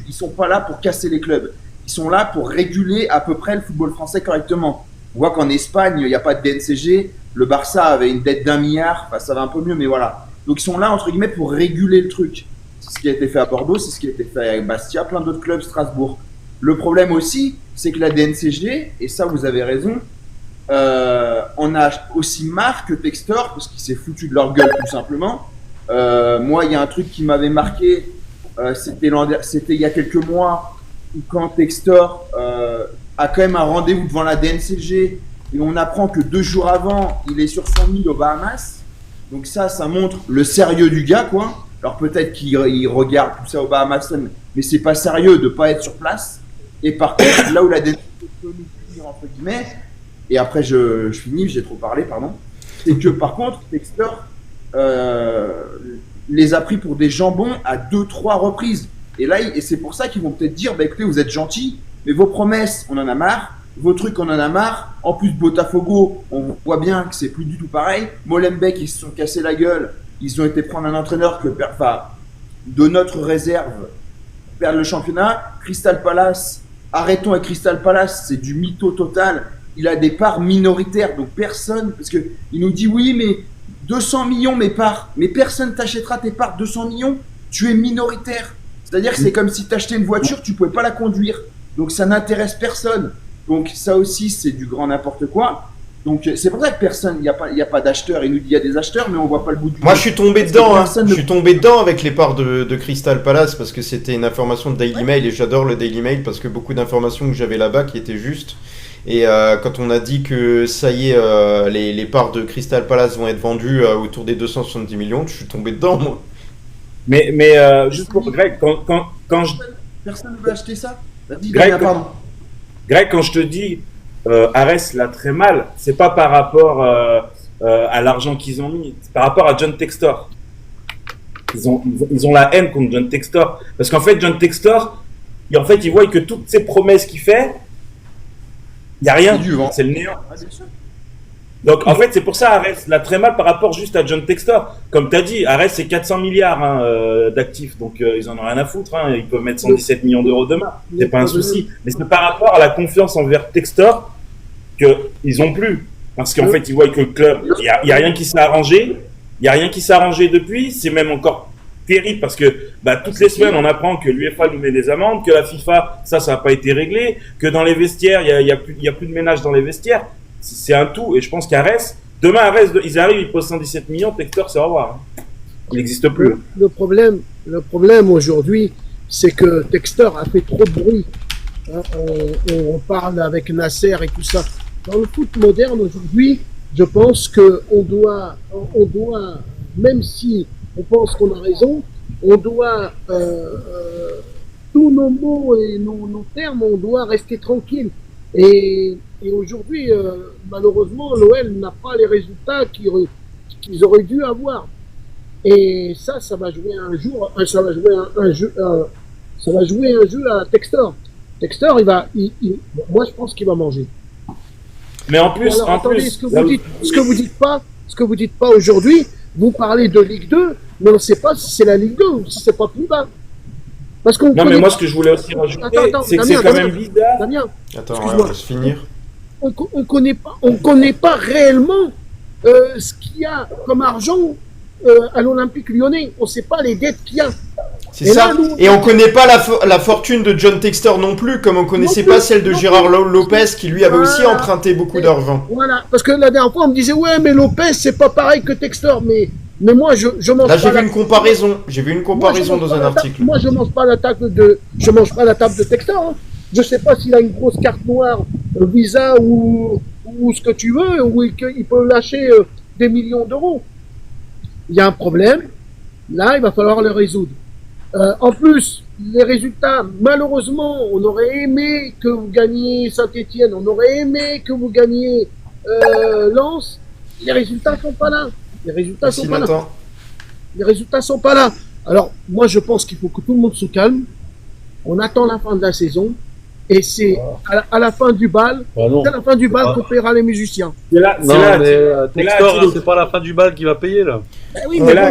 S7: ils sont pas là pour casser les clubs. Ils sont là pour réguler à peu près le football français correctement. On voit qu'en Espagne, il n'y a pas de DNCG. Le Barça avait une dette d'1 milliard. Enfin, ça va un peu mieux, mais voilà. Donc, ils sont là, entre guillemets, pour réguler le truc. C'est ce qui a été fait à Bordeaux, c'est ce qui a été fait avec Bastia, plein d'autres clubs, Strasbourg. Le problème aussi, c'est que la DNCG, et ça, vous avez raison, on a aussi marre que Textor, parce qu'il s'est foutu de leur gueule, tout simplement. Moi, il y a un truc qui m'avait marqué, c'était il y a quelques mois, où quand Textor a quand même un rendez-vous devant la DNCG, et on apprend que 2 jours avant, il est sur son île aux Bahamas. Donc ça montre le sérieux du gars, quoi. Alors peut-être qu'il regarde tout ça aux Bahamas, mais c'est pas sérieux de pas être sur place. Et par contre, là où la DNCG peut nous punir, entre guillemets, et après je finis, j'ai trop parlé, pardon, c'est que par contre, Textor les a pris pour des jambons à 2-3 reprises. Et là, c'est pour ça qu'ils vont peut-être dire, bah écoutez, vous êtes gentils, mais vos promesses, on en a marre. Vos trucs, on en a marre. En plus, Botafogo, on voit bien que c'est plus du tout pareil. Molenbeek, ils se sont cassés la gueule. Ils ont été prendre un entraîneur de notre réserve perdre le championnat. Crystal Palace, arrêtons avec Crystal Palace, c'est du mytho total. Il a des parts minoritaires, donc personne, parce que il nous dit oui, mais 200 millions mes parts, mais personne t'achètera tes parts 200 millions, tu es minoritaire. C'est-à-dire que c'est comme si t'achetais une voiture, tu pouvais pas la conduire. Donc ça n'intéresse personne. Donc ça aussi, c'est du grand n'importe quoi. Donc c'est pour ça que personne, il n'y a pas d'acheteurs. Il nous dit il y a des acheteurs, mais on voit pas le bout du.
S4: Moi, je suis tombé dedans. Je suis tombé dedans avec les parts de Crystal Palace parce que c'était une information de Daily Mail et j'adore le Daily Mail parce que beaucoup d'informations que j'avais là-bas qui étaient justes. Et quand on a dit que ça y est, les parts de Crystal Palace vont être vendues autour des 270 millions, je suis tombé dedans, moi.
S8: Mais juste pour Greg, quand je...
S7: Personne ne veut acheter ça.
S8: Greg, quand je te dis Arès l'a très mal, c'est pas par rapport à l'argent qu'ils ont mis, c'est par rapport à John Textor. Ils ont la haine contre John Textor. Parce qu'en fait, John Textor, ils voient que toutes ces promesses qu'il fait, il n'y a rien.
S7: C'est du vent.
S8: C'est le néant.
S7: Ah, bien sûr.
S8: Donc, en fait, c'est pour ça, Ares l'a très mal par rapport juste à John Textor. Comme tu as dit, Ares, c'est 400 milliards d'actifs. Donc, ils en ont rien à foutre. Hein. Ils peuvent mettre 117 millions d'euros demain. C'est pas un souci. Mais c'est par rapport à la confiance envers Textor qu'ils ont plus. Parce qu'en fait, ils voient que le club, il y a rien qui s'est arrangé. Il y a rien qui s'est arrangé depuis. C'est même encore terrible parce que toutes les semaines, on apprend que l'UEFA nous met des amendes, que la FIFA, ça n'a pas été réglé, que dans les vestiaires, il y a plus de ménage dans les vestiaires. C'est un tout, et je pense qu'Ares, demain Ares, ils arrivent, ils posent 117 millions, Textor, c'est au revoir. Hein. Il n'existe plus.
S6: Le problème aujourd'hui, c'est que Textor a fait trop de bruit. Hein, on parle avec Nasser et tout ça. Dans le foot moderne aujourd'hui, je pense que on doit, même si on pense qu'on a raison, on doit tous nos mots et nos termes, on doit rester tranquille. Et aujourd'hui, malheureusement, l'OL n'a pas les résultats qu'ils auraient dû avoir. Et ça va jouer un jour, ça va jouer un jeu à Textor. Textor, moi je pense qu'il va manger.
S8: Mais en plus,
S6: alors, attendez, ce que vous dites pas aujourd'hui, vous parlez de Ligue 2, mais on ne sait pas si c'est la Ligue 2 ou si c'est pas plus bas. Parce qu'on
S8: non, mais moi, ce que je voulais aussi rajouter, c'est que c'est quand même bizarre.
S6: Damien,
S4: attends, on va se finir.
S6: On connaît pas réellement ce qu'il y a comme argent à l'Olympique Lyonnais. On sait pas les dettes qu'il y a.
S4: C'est ça. Et on connaît pas la fortune de John Textor non plus, comme on connaissait pas celle de Gérard Lopez, qui lui avait aussi emprunté beaucoup d'argent.
S6: Voilà, parce que la dernière fois, on me disait, ouais, mais Lopez, c'est pas pareil que Textor, mais moi, je mange
S4: là,
S6: pas.
S4: Là, j'ai vu une comparaison dans un article.
S6: Moi, je mange pas la table de Textor. Hein. Je sais pas s'il a une grosse carte noire, Visa ou ce que tu veux, ou qu'il peut lâcher des millions d'euros. Il y a un problème. Là, il va falloir le résoudre. En plus, les résultats, malheureusement, on aurait aimé que vous gagniez Saint-Etienne, on aurait aimé que vous gagniez Lens. Les résultats sont pas là. Les résultats sont pas là. Alors, moi, je pense qu'il faut que tout le monde se calme. On attend la fin de la saison. Et c'est à la fin du bal, qu'on paiera les musiciens.
S5: Textor, c'est pas la fin du bal qui va payer, là.
S6: Ben oui, mais là,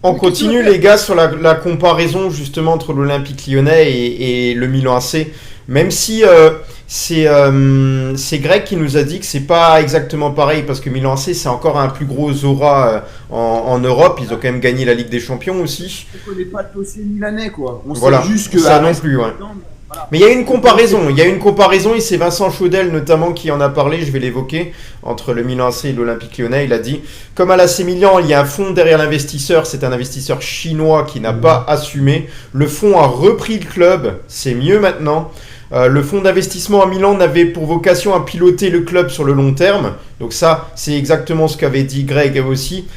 S4: on continue, les gars, sur la comparaison, justement, entre l'Olympique Lyonnais et le Milan AC. Même si c'est Greg qui nous a dit que c'est pas exactement pareil, parce que Milan AC, c'est encore un plus gros aura en Europe. Ils ont quand même gagné la Ligue des Champions aussi.
S7: On connaît pas le dossier milanais, quoi. On
S4: voilà,
S7: sait juste que
S4: ça non plus, ouais. Voilà. Mais il y a une comparaison, et c'est Vincent Chaudel notamment qui en a parlé, je vais l'évoquer, entre le Milan AC et l'Olympique Lyonnais. Il a dit, comme à l'AC Milan, il y a un fonds derrière l'investisseur, c'est un investisseur chinois qui n'a pas assumé. Le fonds a repris le club, c'est mieux maintenant. Le fonds d'investissement à Milan n'avait pour vocation à piloter le club sur le long terme. Donc ça, c'est exactement ce qu'avait dit Greg aussi.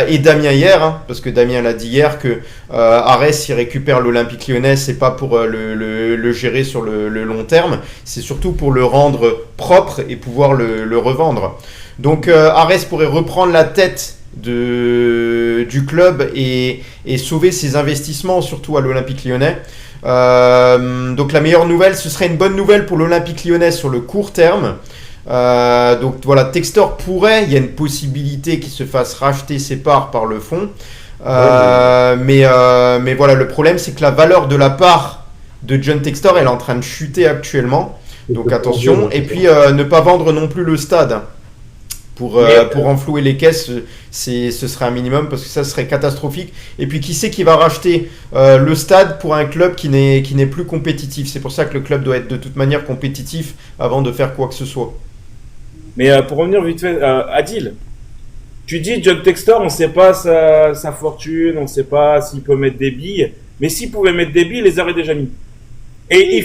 S4: Et Damien hier, hein, parce que Damien l'a dit hier, que Arès, il récupère l'Olympique Lyonnais, c'est pas pour le gérer sur le long terme, c'est surtout pour le rendre propre et pouvoir le revendre. Donc Arès pourrait reprendre la tête du club et sauver ses investissements, surtout à l'Olympique Lyonnais. Donc la meilleure nouvelle, ce serait une bonne nouvelle pour l'Olympique Lyonnais sur le court terme. Donc voilà, Textor pourrait, il y a une possibilité qu'il se fasse racheter ses parts par le fonds. Mais voilà, le problème c'est que la valeur de la part de John Textor, elle est en train de chuter actuellement. Donc attention, et puis ne pas vendre non plus le stade. Pour renflouer les caisses, ce serait un minimum, parce que ça serait catastrophique. Et puis qui sait qui va racheter le stade pour un club qui n'est plus compétitif. C'est pour ça que le club doit être de toute manière compétitif avant de faire quoi que ce soit.
S8: Mais pour revenir vite fait, Adil, tu dis John Textor, on ne sait pas sa fortune, on ne sait pas s'il peut mettre des billes, mais s'il pouvait mettre des billes, il les aurait déjà mis. Et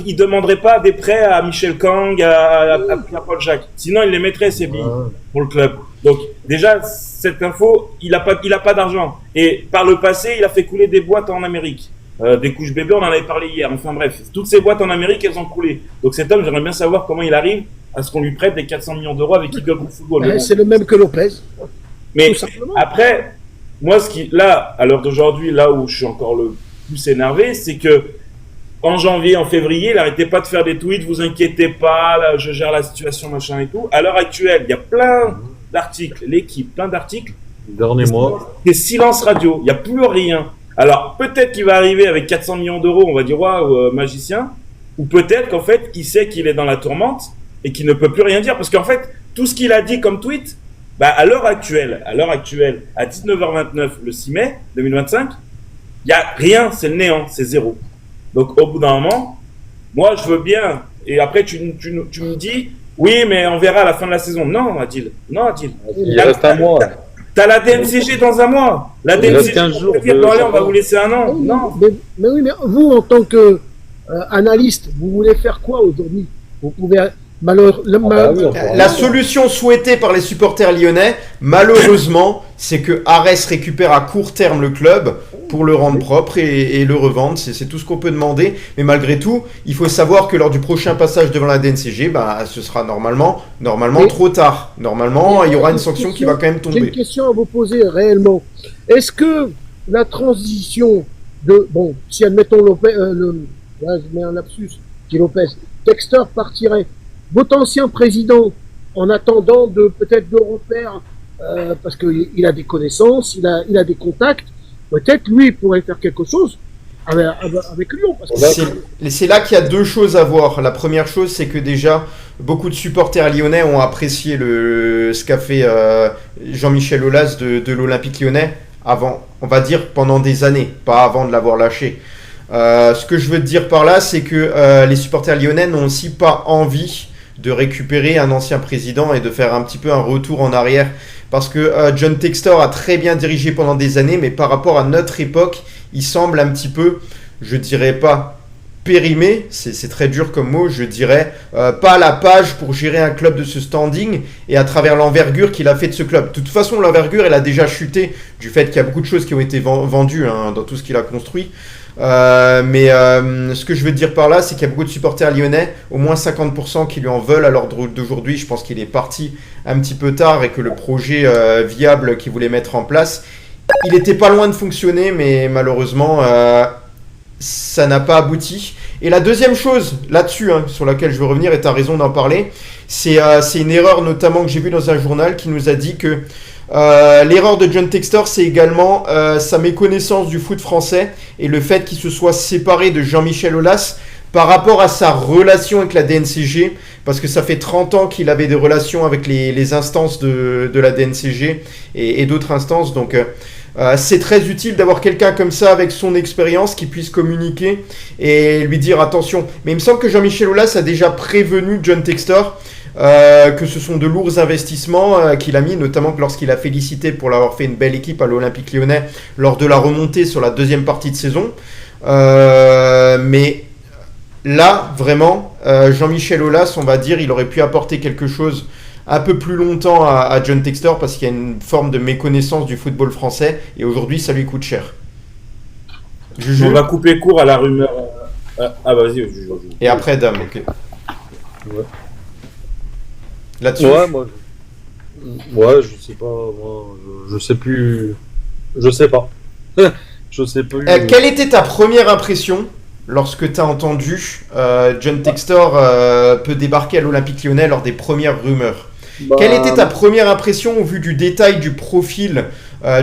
S8: il demanderait pas des prêts à Michel Kang, à Pierre-Paul Jacques. Sinon, il les mettrait, ces billes, pour le club. Donc, déjà, cette info, il a pas d'argent. Et par le passé, il a fait couler des boîtes en Amérique. Des couches bébés, on en avait parlé hier. Enfin bref, toutes ces boîtes en Amérique, elles ont coulé. Donc cet homme, j'aimerais bien savoir comment il arrive à ce qu'on lui prête des 400 millions d'euros avec Eagle Football.
S6: Ouais, c'est le même que Lopez.
S8: Mais après, moi, là, à l'heure d'aujourd'hui, là où je suis encore le plus énervé, c'est que en janvier, en février, il n'arrêtait pas de faire des tweets, vous inquiétez pas, là, je gère la situation, machin et tout. À l'heure actuelle, il y a plein d'articles, l'équipe, plein d'articles.
S5: Dernier mois.
S8: C'est silence radio, il n'y a plus rien. Alors, peut-être qu'il va arriver avec 400 millions d'euros, on va dire, waouh, magicien. Ou peut-être qu'en fait, il sait qu'il est dans la tourmente et qu'il ne peut plus rien dire. Parce qu'en fait, tout ce qu'il a dit comme tweet, bah, à l'heure actuelle, à 19h29, le 6 mai 2025, il n'y a rien, c'est le néant, c'est zéro. Donc, au bout d'un moment, moi, je veux bien. Et après, tu me dis, oui, mais on verra à la fin de la saison. Non, Adil. Non, Adil.
S5: Il reste un mois.
S8: T'as la DNCG dans un mois. La
S5: Il reste
S8: DNCG,
S5: 15 jours.
S8: on va vous laisser un an.
S6: Oui,
S8: Non.
S6: mais oui, mais vous, en tant que analyste, vous voulez faire quoi aujourd'hui? Vous pouvez
S4: La solution souhaitée par les supporters lyonnais, malheureusement, c'est que Arès récupère à court terme le club pour le rendre propre et le revendre. C'est tout ce qu'on peut demander. Mais malgré tout, il faut savoir que lors du prochain passage devant la DNCG, bah, ce sera normalement trop tard. Normalement, il y aura une sanction qui va quand même
S6: J'ai une
S4: tomber.
S6: question à vous poser réellement. Est-ce que la transition de... Bon, si admettons Lopez, là, je mets un lapsus, si Lopez, Textor partirait, votre ancien président, en attendant peut-être de repères, parce qu'il a des connaissances, il a des contacts, peut-être lui pourrait faire quelque chose avec Lyon. Parce que
S4: C'est là qu'il y a deux choses à voir. La première chose, c'est que déjà, beaucoup de supporters lyonnais ont apprécié ce qu'a fait Jean-Michel Aulas de l'Olympique lyonnais avant, on va dire pendant des années, pas avant de l'avoir lâché. Ce que je veux te dire par là, c'est que les supporters lyonnais n'ont aussi pas envie de récupérer un ancien président et de faire un petit peu un retour en arrière. Parce que John Textor a très bien dirigé pendant des années, mais par rapport à notre époque, il semble un petit peu, je dirais pas périmé, c'est très dur comme mot, je dirais pas à la page pour gérer un club de ce standing et à travers l'envergure qu'il a fait de ce club. De toute façon, l'envergure, elle a déjà chuté du fait qu'il y a beaucoup de choses qui ont été vendues dans tout ce qu'il a construit. Mais ce que je veux dire par là, c'est qu'il y a beaucoup de supporters lyonnais, au moins 50% qui lui en veulent à l'heure d'aujourd'hui. Je pense qu'il est parti un petit peu tard et que le projet viable qu'il voulait mettre en place, il était pas loin de fonctionner, mais malheureusement, ça n'a pas abouti. Et la deuxième chose là-dessus, sur laquelle je veux revenir, et tu as raison d'en parler, c'est une erreur notamment que j'ai vue dans un journal qui nous a dit que l'erreur de John Textor, c'est également sa méconnaissance du foot français et le fait qu'il se soit séparé de Jean-Michel Aulas par rapport à sa relation avec la DNCG, parce que ça fait 30 ans qu'il avait des relations avec les instances de la DNCG et d'autres instances. Donc c'est très utile d'avoir quelqu'un comme ça avec son expérience qui puisse communiquer et lui dire attention. Mais il me semble que Jean-Michel Aulas a déjà prévenu John Textor que ce sont de lourds investissements qu'il a mis, notamment lorsqu'il a félicité pour l'avoir fait une belle équipe à l'Olympique lyonnais lors de la remontée sur la deuxième partie de saison. Mais là, vraiment, Jean-Michel Aulas, on va dire, il aurait pu apporter quelque chose un peu plus longtemps à John Textor parce qu'il y a une forme de méconnaissance du football français et aujourd'hui, ça lui coûte cher. Juju.
S8: On va couper court à la rumeur. Vas-y.
S4: Et après, Dame, ok.
S5: Ouais.
S4: Là-dessus.
S5: Ouais, je sais pas, moi, je sais plus. Je sais pas. Je sais plus.
S4: Quelle était ta première impression lorsque tu as entendu John Textor peut débarquer à l'Olympique lyonnais lors des premières rumeurs? Quelle était ta première impression au vu du détail du profil,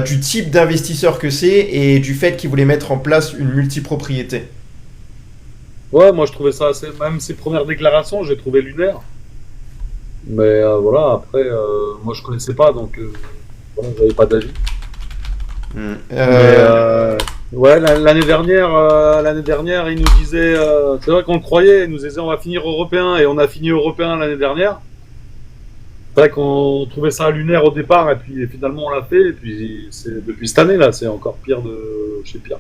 S4: du type d'investisseur que c'est et du fait qu'il voulait mettre en place une multipropriété?
S5: Ouais, moi je trouvais ça assez. Même ses premières déclarations, j'ai trouvé lunaire. Mais voilà, après, moi je connaissais pas, donc voilà, j'avais pas d'avis. Ouais, l'année dernière, il nous disait, c'est vrai qu'on le croyait, il nous disait on va finir européen, et on a fini européen l'année dernière. C'est vrai qu'on trouvait ça lunaire au départ, et puis finalement on l'a fait, et puis depuis cette année là, c'est encore pire de chez pire.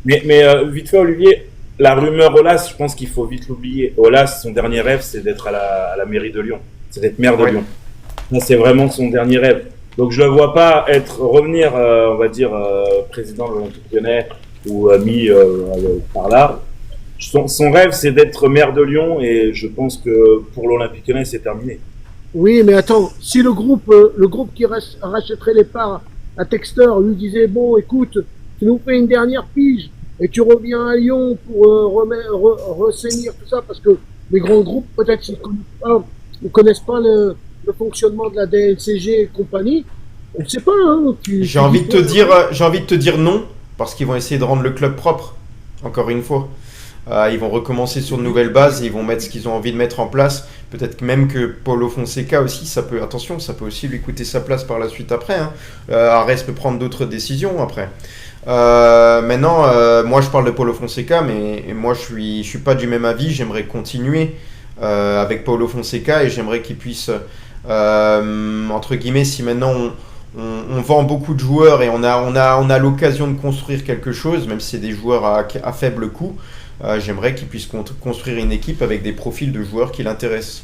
S8: Mais vite fait, Olivier, la rumeur Aulas, je pense qu'il faut vite l'oublier. Aulas, son dernier rêve, c'est d'être à la mairie de Lyon, c'est d'être maire de Lyon. Ça, c'est vraiment son dernier rêve. Donc je ne le vois pas revenir, on va dire, président de l'Olympique lyonnais ou mis par là. Son rêve, c'est d'être maire de Lyon et je pense que pour l'Olympique lyonnais, c'est terminé.
S6: Oui, mais attends, si le groupe qui rachèterait les parts à Textor lui disait bon, écoute, tu nous fais une dernière pige et tu reviens à Lyon pour ressaisir tout ça, parce que les grands groupes, peut-être, ils ne connaissent pas le fonctionnement de la DNCG et compagnie, on ne sait pas. Hein,
S4: J'ai envie de te dire non, parce qu'ils vont essayer de rendre le club propre, encore une fois. Ils vont recommencer sur de nouvelles bases et ils vont mettre ce qu'ils ont envie de mettre en place. Peut-être même que Paulo Fonseca aussi, ça peut aussi lui coûter sa place par la suite après. Hein. Arès peut prendre d'autres décisions après. Maintenant, moi je parle de Paulo Fonseca, mais moi je suis pas du même avis. J'aimerais continuer avec Paulo Fonseca et j'aimerais qu'il puisse, entre guillemets, si maintenant on vend beaucoup de joueurs et on a l'occasion de construire quelque chose, même si c'est des joueurs à faible coût. J'aimerais qu'il puisse construire une équipe avec des profils de joueurs qui l'intéressent.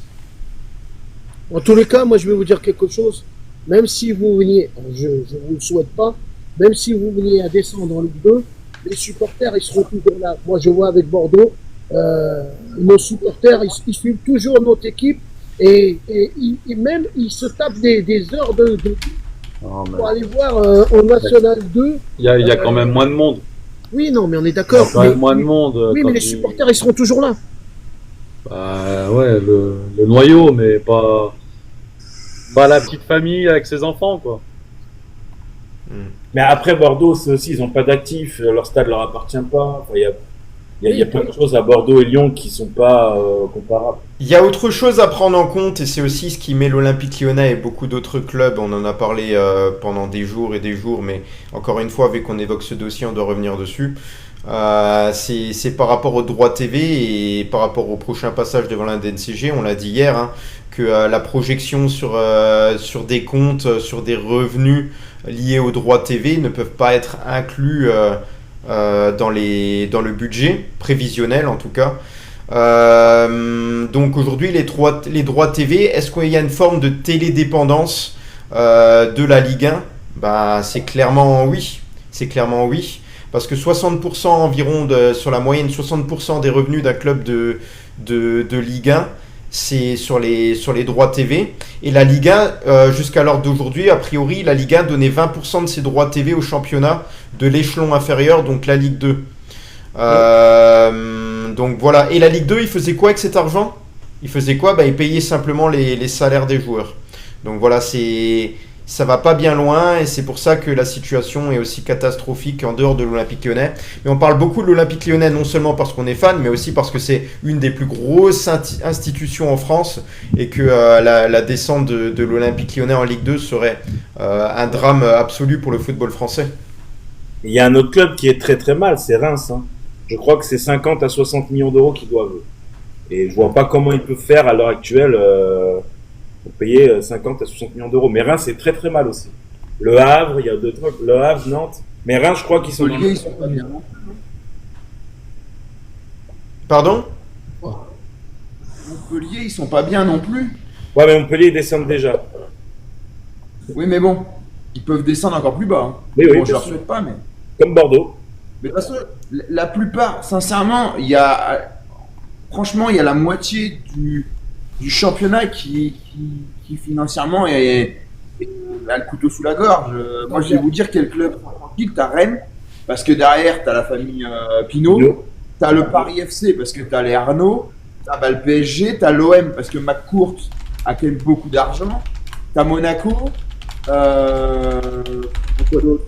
S6: En tous les cas, moi je vais vous dire quelque chose. Même si vous veniez, je ne vous le souhaite pas, même si vous veniez à descendre en Ligue 2, les supporters ils seront toujours là. Moi je vois avec Bordeaux, nos supporters ils suivent toujours notre équipe et même ils se tapent des heures pour aller voir en National 2.
S5: Il y a quand même moins de monde.
S6: Oui, non, mais on est
S5: Il y
S6: d'accord.
S5: a quand même moins de monde.
S6: Oui, mais les supporters, ils seront toujours là.
S5: Bah ouais, le noyau, mais pas la petite famille avec ses enfants, quoi.
S8: Mais après, Bordeaux, c'est aussi, ils n'ont pas d'actifs, leur stade leur appartient pas. Enfin, il y a plein de choses à Bordeaux et Lyon qui sont pas comparables.
S4: Il y a autre chose à prendre en compte et c'est aussi ce qui met l'Olympique Lyonnais et beaucoup d'autres clubs, on en a parlé pendant des jours et des jours, mais encore une fois, vu qu'on évoque ce dossier, on doit revenir dessus. C'est par rapport aux droits TV et par rapport au prochain passage devant la DNCG, on l'a dit hier, hein, que la projection sur des comptes, sur des revenus liés aux droits TV ne peuvent pas être inclus dans le budget prévisionnel en tout cas. Donc aujourd'hui les droits TV, est-ce qu'il y a une forme de télédépendance de la Ligue 1? Bah, c'est clairement oui. Parce que 60% environ, sur la moyenne, 60% des revenus d'un club de Ligue 1, c'est sur les droits TV. Et la Ligue 1, jusqu'à l'heure d'aujourd'hui, a priori, la Ligue 1 donnait 20% de ses droits TV au championnat de l'échelon inférieur, donc la Ligue 2. Donc voilà. Et la Ligue 2, il faisait quoi avec cet argent? Il faisait quoi? Bah, il payait simplement les salaires des joueurs. Donc voilà, ça va pas bien loin et c'est pour ça que la situation est aussi catastrophique en dehors de l'Olympique Lyonnais. Mais on parle beaucoup de l'Olympique Lyonnais non seulement parce qu'on est fan, mais aussi parce que c'est une des plus grosses institutions en France et que la descente de l'Olympique Lyonnais en Ligue 2 serait un drame absolu pour le football français.
S8: Il y a un autre club qui est très très mal, c'est Reims. Hein. Je crois que c'est 50 à 60 millions d'euros qu'ils doivent. Et je vois pas comment ils peuvent faire à l'heure actuelle pour payer 50 à 60 millions d'euros. Mais Reims, c'est très très mal aussi. Le Havre, il y a deux trucs. Le Havre, Nantes. Mais Reims, je crois qu'ils sont...
S7: Montpellier, ils sont pas bien.
S4: Pardon?
S7: Montpellier, ils sont pas bien non plus.
S8: Ouais, mais Montpellier, ils descendent déjà.
S7: Oui, mais bon, ils peuvent descendre encore plus bas. Hein.
S8: Oui,
S7: bon, je
S8: bien
S7: leur
S8: sûr.
S7: souhaite pas, mais...
S8: Comme Bordeaux.
S7: Mais de toute façon, la plupart, sincèrement, il y a... Franchement, il y a la moitié du championnat qui financièrement a le couteau sous la gorge. Moi, je vais vous dire quel club tranquille. T'as Rennes, parce que derrière, t'as la famille Pinot. T'as le Paris FC, parce que t'as les Arnaud. T'as le PSG. T'as l'OM, parce que McCourt a quand même beaucoup d'argent. T'as Monaco. Quoi d'autre?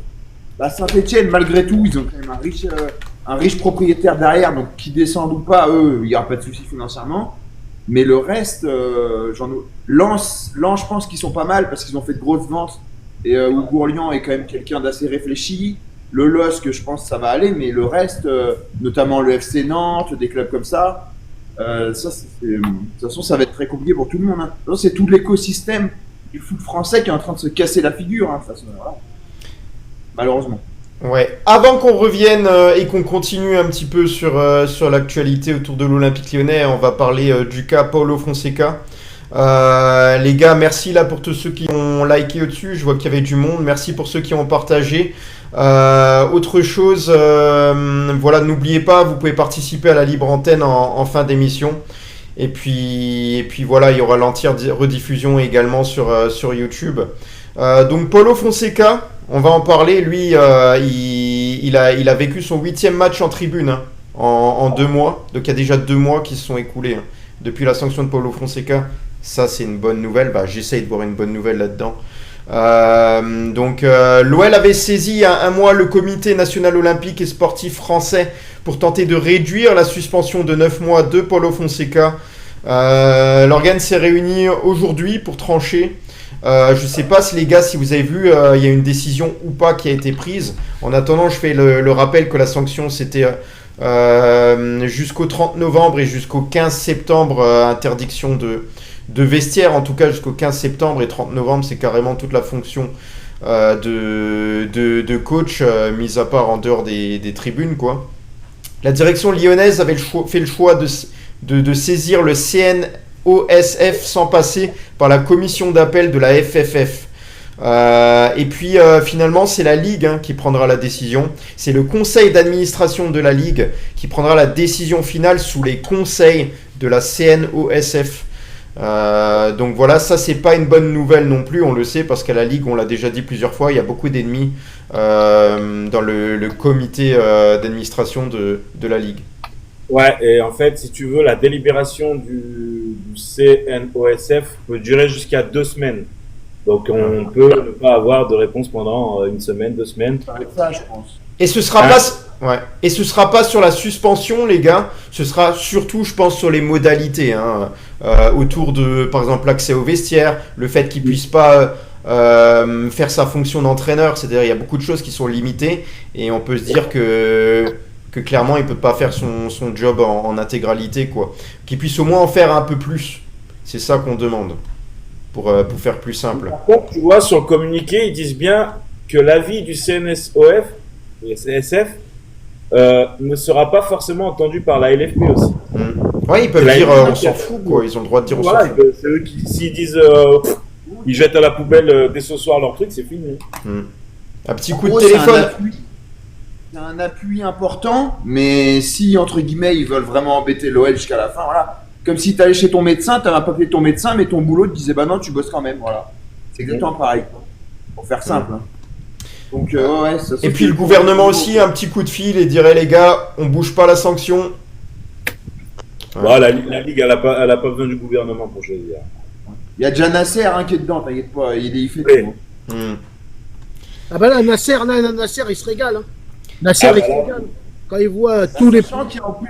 S7: Saint-Etienne, malgré tout, ils ont quand même un riche propriétaire derrière, donc qui descendent ou pas, eux, il n'y aura pas de souci financièrement. Mais le reste, Lens, je pense qu'ils sont pas mal parce qu'ils ont fait de grosses ventes. Et Ougourlian est quand même quelqu'un d'assez réfléchi. Le LOSC, je pense que ça va aller, mais le reste, notamment le FC Nantes, des clubs comme ça, de toute façon, ça va être très compliqué pour tout le monde. Hein. De toute façon, c'est tout l'écosystème du foot français qui est en train de se casser la figure. Hein, de toute façon, voilà. Malheureusement.
S4: Ouais. Avant qu'on revienne et qu'on continue un petit peu sur l'actualité autour de l'Olympique Lyonnais, on va parler du cas Paulo Fonseca. Les gars, merci là pour tous ceux qui ont liké au-dessus. Je vois qu'il y avait du monde. Merci pour ceux qui ont partagé. Autre chose, voilà, n'oubliez pas, vous pouvez participer à la libre antenne en fin d'émission. Et puis voilà, il y aura l'entière rediffusion également sur YouTube. Donc Paulo Fonseca, on va en parler. Lui, il a vécu son 8e match en tribune hein, en 2 mois. Donc il y a déjà 2 mois qui se sont écoulés hein, depuis la sanction de Paulo Fonseca. Ça, c'est une bonne nouvelle. Bah, j'essaye de voir une bonne nouvelle là-dedans. L'OL avait saisi il y a un mois le comité national olympique et sportif français pour tenter de réduire la suspension de 9 mois de Paulo Fonseca. L'organe s'est réuni aujourd'hui pour trancher. Je sais pas si les gars, si vous avez vu, il y a une décision ou pas qui a été prise. En attendant, je fais le rappel que la sanction c'était jusqu'au 30 novembre et jusqu'au 15 septembre, interdiction de vestiaire, en tout cas jusqu'au 15 septembre, et 30 novembre c'est carrément toute la fonction de coach, mis à part en dehors des tribunes, quoi. La direction lyonnaise avait fait le choix de saisir le CNOSF sans passer par la commission d'appel de la FFF. Et puis finalement c'est la Ligue qui prendra la décision. C'est le conseil d'administration de la Ligue qui prendra la décision finale sous les conseils de la CNOSF. Donc voilà, ça c'est pas une bonne nouvelle non plus, on le sait, parce qu'à la Ligue, on l'a déjà dit plusieurs fois, il y a beaucoup d'ennemis dans le comité d'administration de la Ligue.
S8: Ouais, et en fait, si tu veux, la délibération du CNOSF peut durer jusqu'à 2 semaines. Donc on peut ne pas avoir de réponse pendant 1 semaine, 2 semaines.
S7: Ça, je pense.
S4: Et ce sera et ce sera pas sur la suspension, les gars. Ce sera surtout, je pense, sur les modalités, autour de, par exemple, l'accès au vestiaire, le fait qu'il puisse pas faire sa fonction d'entraîneur. C'est-à-dire, il y a beaucoup de choses qui sont limitées, et on peut se dire que clairement, il peut pas faire son job en intégralité, quoi. Qu'il puisse au moins en faire un peu plus. C'est ça qu'on demande, pour faire plus simple.
S8: Par contre, tu vois, sur le communiqué, ils disent bien que l'avis du CNSOF et CSF ne sera pas forcément entendu par la LFP aussi.
S4: Ouais, ils peuvent dire on s'en fout, quoi. Ils ont le droit de dire on s'en fout.
S8: C'est eux qui, s'ils disent ils jettent à la poubelle dès ce soir leur truc, c'est fini.
S4: Un petit coup de téléphone.
S7: C'est un appui important, mais si, entre guillemets, ils veulent vraiment embêter l'OL jusqu'à la fin, voilà. Comme si tu allais chez ton médecin, tu un papier de ton médecin, mais ton boulot te disait bah non, tu bosses quand même, voilà. C'est exactement pareil, quoi. Pour faire simple. Donc, ouais, ça.
S4: Et puis le gouvernement aussi, un petit coup de fil et dirait les gars, on bouge pas la sanction.
S8: Bah, la Ligue, elle a pas besoin du gouvernement pour choisir.
S7: Il y a déjà Nasser qui est dedans, t'inquiète pas, il fait tout.
S6: Ah bah là, Nasser, il se régale. Nasser, il se régale. Quand il voit tous les...
S7: Qu'il y a en plus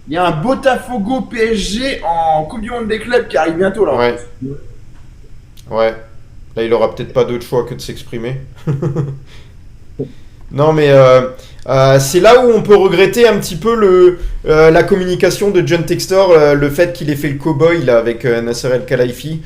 S7: il y a un Botafogo PSG en Coupe du Monde des clubs qui arrive bientôt là.
S4: Ouais. Là, il aura peut-être pas d'autre choix que de s'exprimer. Non, mais c'est là où on peut regretter un petit peu la communication de John Textor, le fait qu'il ait fait le cow-boy là, avec Nasser El Khelaifi.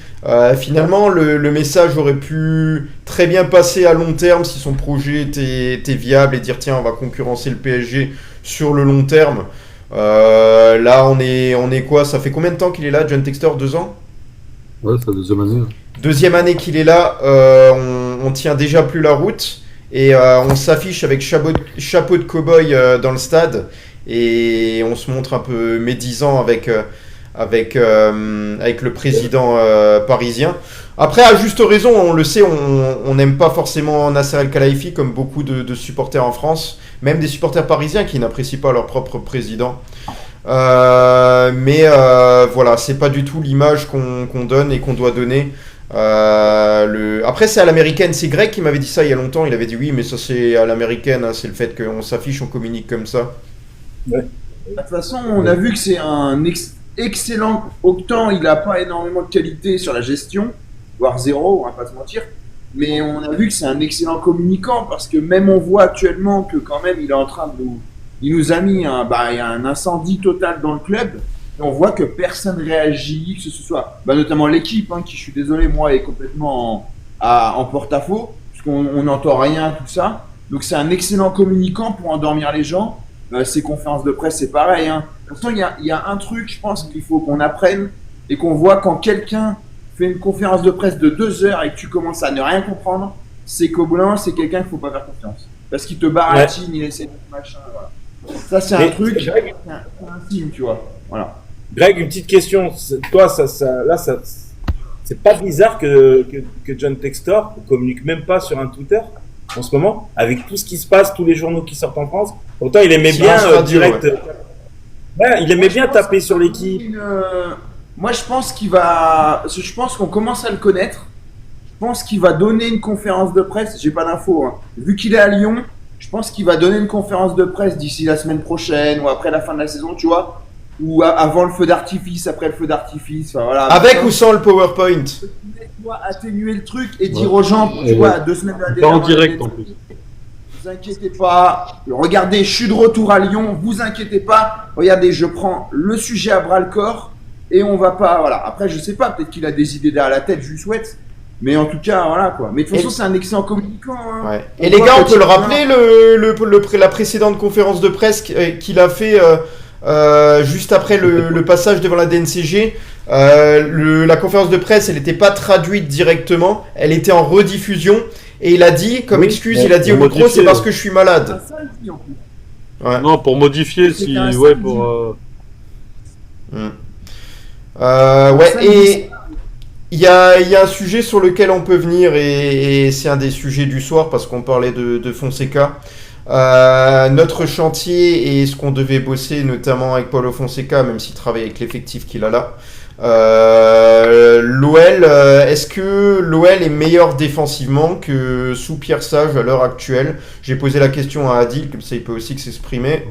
S4: Finalement, le message aurait pu très bien passer à long terme si son projet était viable et dire tiens, on va concurrencer le PSG sur le long terme. Là, on est quoi? Ça fait combien de temps qu'il est là, John Textor? 2 ans?
S5: Ouais, c'est la 2e année.
S4: Deuxième année qu'il est là, on tient déjà plus la route. Et on s'affiche avec chapeau de cow-boy dans le stade. Et on se montre un peu médisant avec le président parisien. Après, à juste raison, on le sait, on n'aime pas forcément Nasser El Khelaifi comme beaucoup de supporters en France. Même des supporters parisiens qui n'apprécient pas leur propre président. Mais voilà, c'est pas du tout l'image qu'on donne et qu'on doit donner. Après, c'est à l'américaine. C'est Greg qui m'avait dit ça il y a longtemps. Il avait dit oui, mais ça c'est à l'américaine. C'est le fait qu'on s'affiche, on communique comme ça.
S7: Ouais. De toute façon, on a vu que c'est un excellent Octan. Il a pas énormément de qualité sur la gestion, voire zéro, on va pas se mentir. Mais on a vu que c'est un excellent communicant parce que même on voit actuellement que quand même il est en train de il nous a mis il y a un incendie total dans le club. Et on voit que personne réagit, que ce soit notamment l'équipe, qui, je suis désolé, moi, est complètement en porte-à-faux, puisqu'on n'entend rien, tout ça. Donc c'est un excellent communicant pour endormir les gens. Ses conférences de presse, c'est pareil. De toute façon, il y a un truc, je pense, qu'il faut qu'on apprenne et qu'on voit quand quelqu'un fait une conférence de presse de 2 heures et que tu commences à ne rien comprendre, c'est Coblin, c'est quelqu'un qu'il ne faut pas faire confiance. Parce qu'il te baratine, il essaie de machin, voilà. Ça, c'est un truc, c'est un signe, tu vois. Voilà.
S8: Greg, une petite question. Toi, c'est pas bizarre que John Textor ne communique même pas sur un Twitter en ce moment, avec tout ce qui se passe, tous les journaux qui sortent en France. Pourtant, il aimait bien direct. Ouais, il aimait bien taper sur l'équipe.
S7: Moi, je pense je pense qu'on commence à le connaître. Je pense qu'il va donner une conférence de presse. J'ai pas d'infos, hein. Vu qu'il est à Lyon, je pense qu'il va donner une conférence de presse d'ici la semaine prochaine ou après la fin de la saison, tu vois. Ou avant le feu d'artifice, après le feu d'artifice. Enfin, voilà.
S4: Avec ou sans le PowerPoint?
S7: Tu dois atténuer le truc et dire aux gens, tu vois, à 2 semaines de la
S5: Pas en direct en plus.
S7: Vous inquiétez pas. Regardez, je suis de retour à Lyon. Vous inquiétez pas. Regardez, je prends le sujet à bras le corps et on va pas. Voilà. Après, je sais pas. Peut-être qu'il a des idées derrière la tête. Je lui souhaite. Mais en tout cas, voilà quoi. Mais de toute façon, c'est un excellent communicant. Hein.
S4: Ouais. Et les gars, on peut le rappeler la précédente conférence de presse qu'il a fait juste après le passage devant la DNCG. La conférence de presse, elle n'était pas traduite directement. Elle était en rediffusion. Et il a dit, comme excuse, il a dit au micro, c'est parce que je suis malade.
S5: Ouais. Non, pour modifier, si. Ouais, pour.
S4: Ouais, et il y a un sujet sur lequel on peut venir, et c'est un des sujets du soir, parce qu'on parlait de Fonseca. Notre chantier et ce qu'on devait bosser, notamment avec Paulo Fonseca, même s'il travaille avec l'effectif qu'il a là. L'OL, est-ce que l'OL est meilleur défensivement que sous Pierre Sage à l'heure actuelle? J'ai posé la question à Adil, comme ça il peut aussi s'exprimer.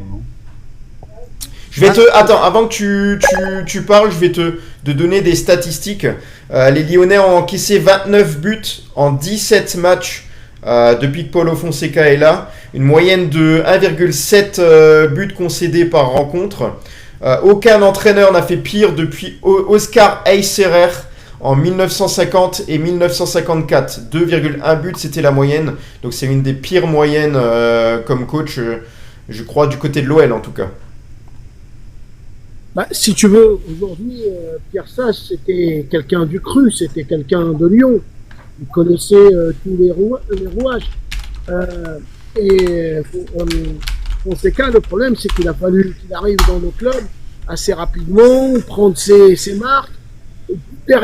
S4: Attends, avant que tu parles, je vais te donner des statistiques. Les Lyonnais ont encaissé 29 buts en 17 matchs depuis que Paulo Fonseca est là. Une moyenne de 1,7 buts concédés par rencontre. Aucun entraîneur n'a fait pire depuis Oscar Eyserer en 1950 et 1954. 2,1 buts, c'était la moyenne. Donc c'est une des pires moyennes comme coach, je crois, du côté de l'OL en tout cas.
S6: Bah, si tu veux, aujourd'hui, Pierre Sage, c'était quelqu'un du cru, c'était quelqu'un de Lyon. Il connaissait tous les rouages. Fonseca, le problème, c'est qu'il a fallu qu'il arrive dans le club assez rapidement, prendre ses marques. Et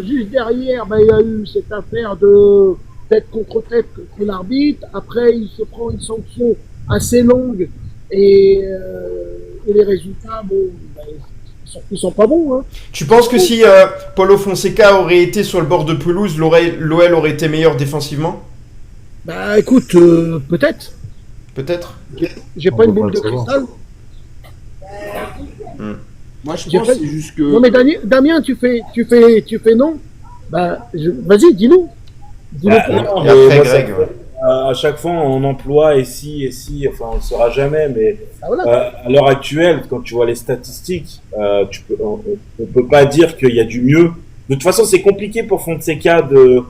S6: juste derrière, il y a eu cette affaire de tête contre tête contre l'arbitre. Après, il se prend une sanction assez longue et les résultats, ils sont pas bons. Hein.
S4: Tu penses que si Paulo Fonseca aurait été sur le bord de pelouse, l'OL aurait été meilleur défensivement?
S6: Bah écoute, peut-être.
S4: Peut-être.
S6: J'ai pas une boule de cristal.
S7: Moi, je pense que c'est juste que.
S6: Non mais Damien, tu fais non. Bah, vas-y, dis-nous.
S4: Et après Greg.
S8: À chaque fois, on emploie et si, enfin, on ne le saura jamais, mais à l'heure actuelle, quand tu vois les statistiques, on peut pas dire qu'il y a du mieux. De toute façon, c'est compliqué pour Fonseca de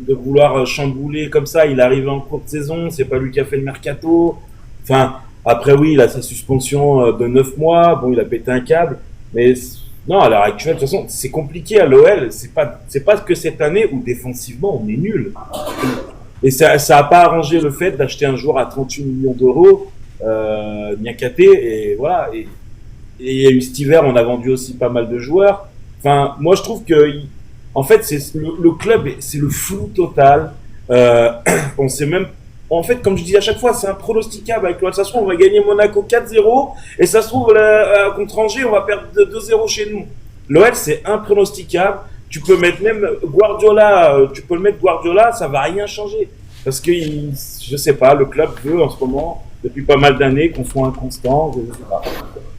S8: vouloir chambouler comme ça. Il arrive en cours de saison, c'est pas lui qui a fait le mercato. Enfin, après oui, il a sa suspension de 9 mois. Bon, il a pété un câble, mais non, à l'heure actuelle, de toute façon, c'est compliqué à l'OL. C'est pas que cette année où défensivement on est nul. Et ça a pas arrangé le fait d'acheter un joueur à 38 millions d'euros, Niakate, et voilà. Et il y a eu cet hiver, on a vendu aussi pas mal de joueurs. Enfin, moi je trouve que, en fait, c'est le club, c'est le flou total. On sait même. En fait, comme je dis à chaque fois, c'est impronosticable avec l'OL. Ça se trouve, on va gagner Monaco 4-0, et ça se trouve, contre Angers, on va perdre 2-0 chez nous. L'OL, c'est impronosticable. Tu peux mettre même Guardiola, ça va rien changer. Parce que, je sais pas, le club veut en ce moment, depuis pas mal d'années, qu'on soit inconstant. Je sais pas.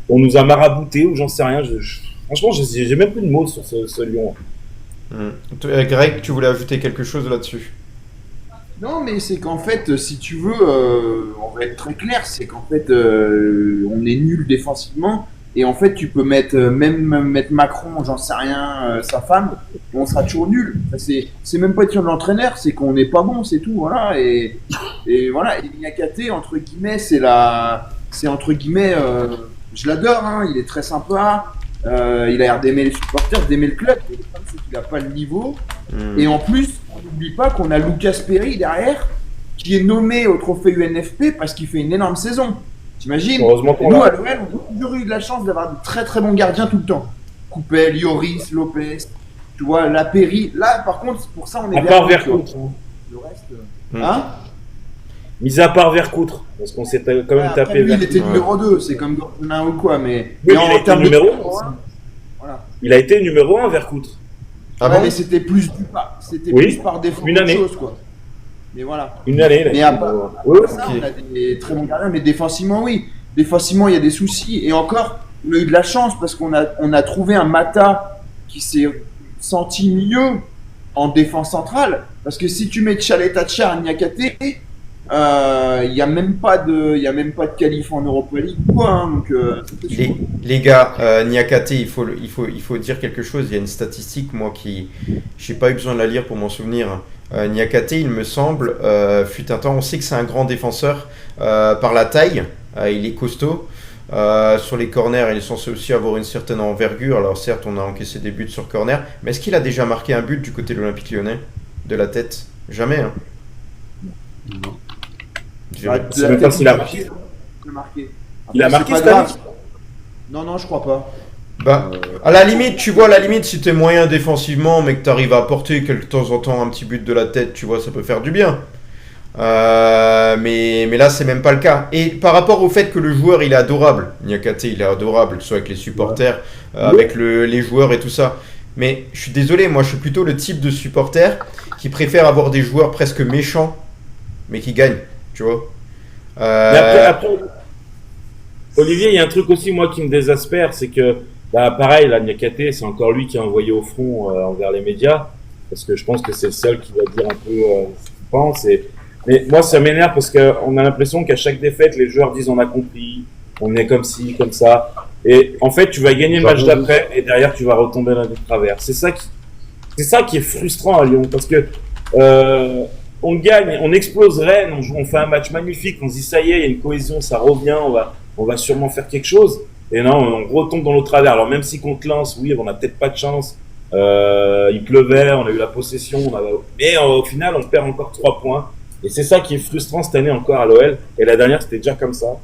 S8: On nous a marabouté, ou j'en sais rien. Franchement, j'ai même plus de mots sur ce Lyon.
S4: Greg, tu voulais ajouter quelque chose là-dessus?
S7: Non, mais c'est qu'en fait, si tu veux, on va être très clair, c'est qu'en fait, on est nul défensivement, et en fait, tu peux mettre Macron, j'en sais rien, sa femme, on sera toujours nul. Enfin, c'est même pas une question de l'entraîneur, c'est qu'on n'est pas bon, c'est tout, voilà. Et voilà, et Niakate, entre guillemets, je l'adore, hein, il est très sympa. Il a l'air d'aimer les supporters, d'aimer le club. Mais le problème, c'est qu'il n'a pas le niveau. Et en plus, on n'oublie pas qu'on a Lucas Perry derrière, qui est nommé au trophée UNFP parce qu'il fait une énorme saison. T'imagines?
S8: Heureusement qu'on
S7: nous, à l'OL, on a toujours eu de la chance d'avoir de très très bons gardiens tout le temps. Coupel, Lloris, Lopez, tu vois, la Perry. Là, par contre, pour ça, on est
S8: à part Vercoutre.
S7: Le reste. Hein?
S8: Mis à part Vercoutre, parce qu'on s'est quand même tapé
S7: lui, il était numéro 2, c'est comme Gordon ou quoi, mais
S8: en termes de numéro.
S7: Voilà.
S8: Il a été numéro 1 Vercoutre.
S4: Ah
S7: Ouais,
S4: bon
S7: mais c'était plus
S8: Oui,
S7: plus par défaut
S8: une
S7: qu'autre
S8: année.
S7: chose, quoi. Mais voilà.
S8: Une année. il a
S7: Mais
S8: été
S7: à
S8: numéro
S7: part
S8: un. Oui, oui.
S7: ça,
S4: ok.
S7: on a des très bons gardiens, mais défensivement, oui. Défensivement, il y a des soucis. Et encore, on a eu de la chance parce qu'on a trouvé un Mata qui s'est senti mieux en défense centrale. Parce que si tu mets Tchaletacher à Niakate, il n'y a même pas de qualif en Europa League, quoi. Hein, donc, c'était chaud.
S4: Les gars, Niakate, il faut dire quelque chose. Il y a une statistique, moi, qui. J'ai pas eu besoin de la lire pour m'en souvenir. Niakate, il me semble, fut un temps, on sait que c'est un grand défenseur par la taille. Il est costaud. Sur les corners, il est censé aussi avoir une certaine envergure. Alors, certes, on a encaissé des buts sur corner. Mais est-ce qu'il a déjà marqué un but du côté de l'Olympique Lyonnais? De la tête? Jamais, hein.
S5: Non.
S7: Bah,
S8: Je sais même pas s'il a marqué. Il a marqué
S7: c'est
S8: cette
S7: pas
S8: année
S7: grave. Non, je crois pas.
S4: Bah, à la limite, tu vois, à la limite, si t'es moyen défensivement, mais que t'arrives à apporter de temps en temps un petit but de la tête, tu vois, ça peut faire du bien. Mais là, c'est même pas le cas. Et par rapport au fait que le joueur, il est adorable, Niakate, il est adorable, soit avec les supporters, avec les joueurs et tout ça. Mais je suis désolé, moi, je suis plutôt le type de supporter qui préfère avoir des joueurs presque méchants, mais qui gagnent, tu vois.
S8: Mais après, Olivier, il y a un truc aussi, moi, qui me désespère, c'est que, bah, pareil, là, Niakate, c'est encore lui qui a envoyé au front envers les médias, parce que je pense que c'est le seul qui va dire un peu ce qu'il pense. Mais moi, ça m'énerve parce qu'on a l'impression qu'à chaque défaite, les joueurs disent on a compris, on est comme ci, comme ça. Et en fait, tu vas gagner le match d'après et derrière, tu vas retomber dans des travers. C'est ça qui est frustrant à Lyon, parce que on gagne, on explose Rennes, on fait un match magnifique, on se dit ça y est, il y a une cohésion, ça revient, on va sûrement faire quelque chose. Et non, on retombe dans nos travers. Alors même si contre Lens, oui, on n'a peut-être pas de chance. Il pleuvait, on a eu la possession, mais au final, on perd encore 3 points. Et c'est ça qui est frustrant cette année encore à l'OL. Et la dernière, c'était déjà comme ça.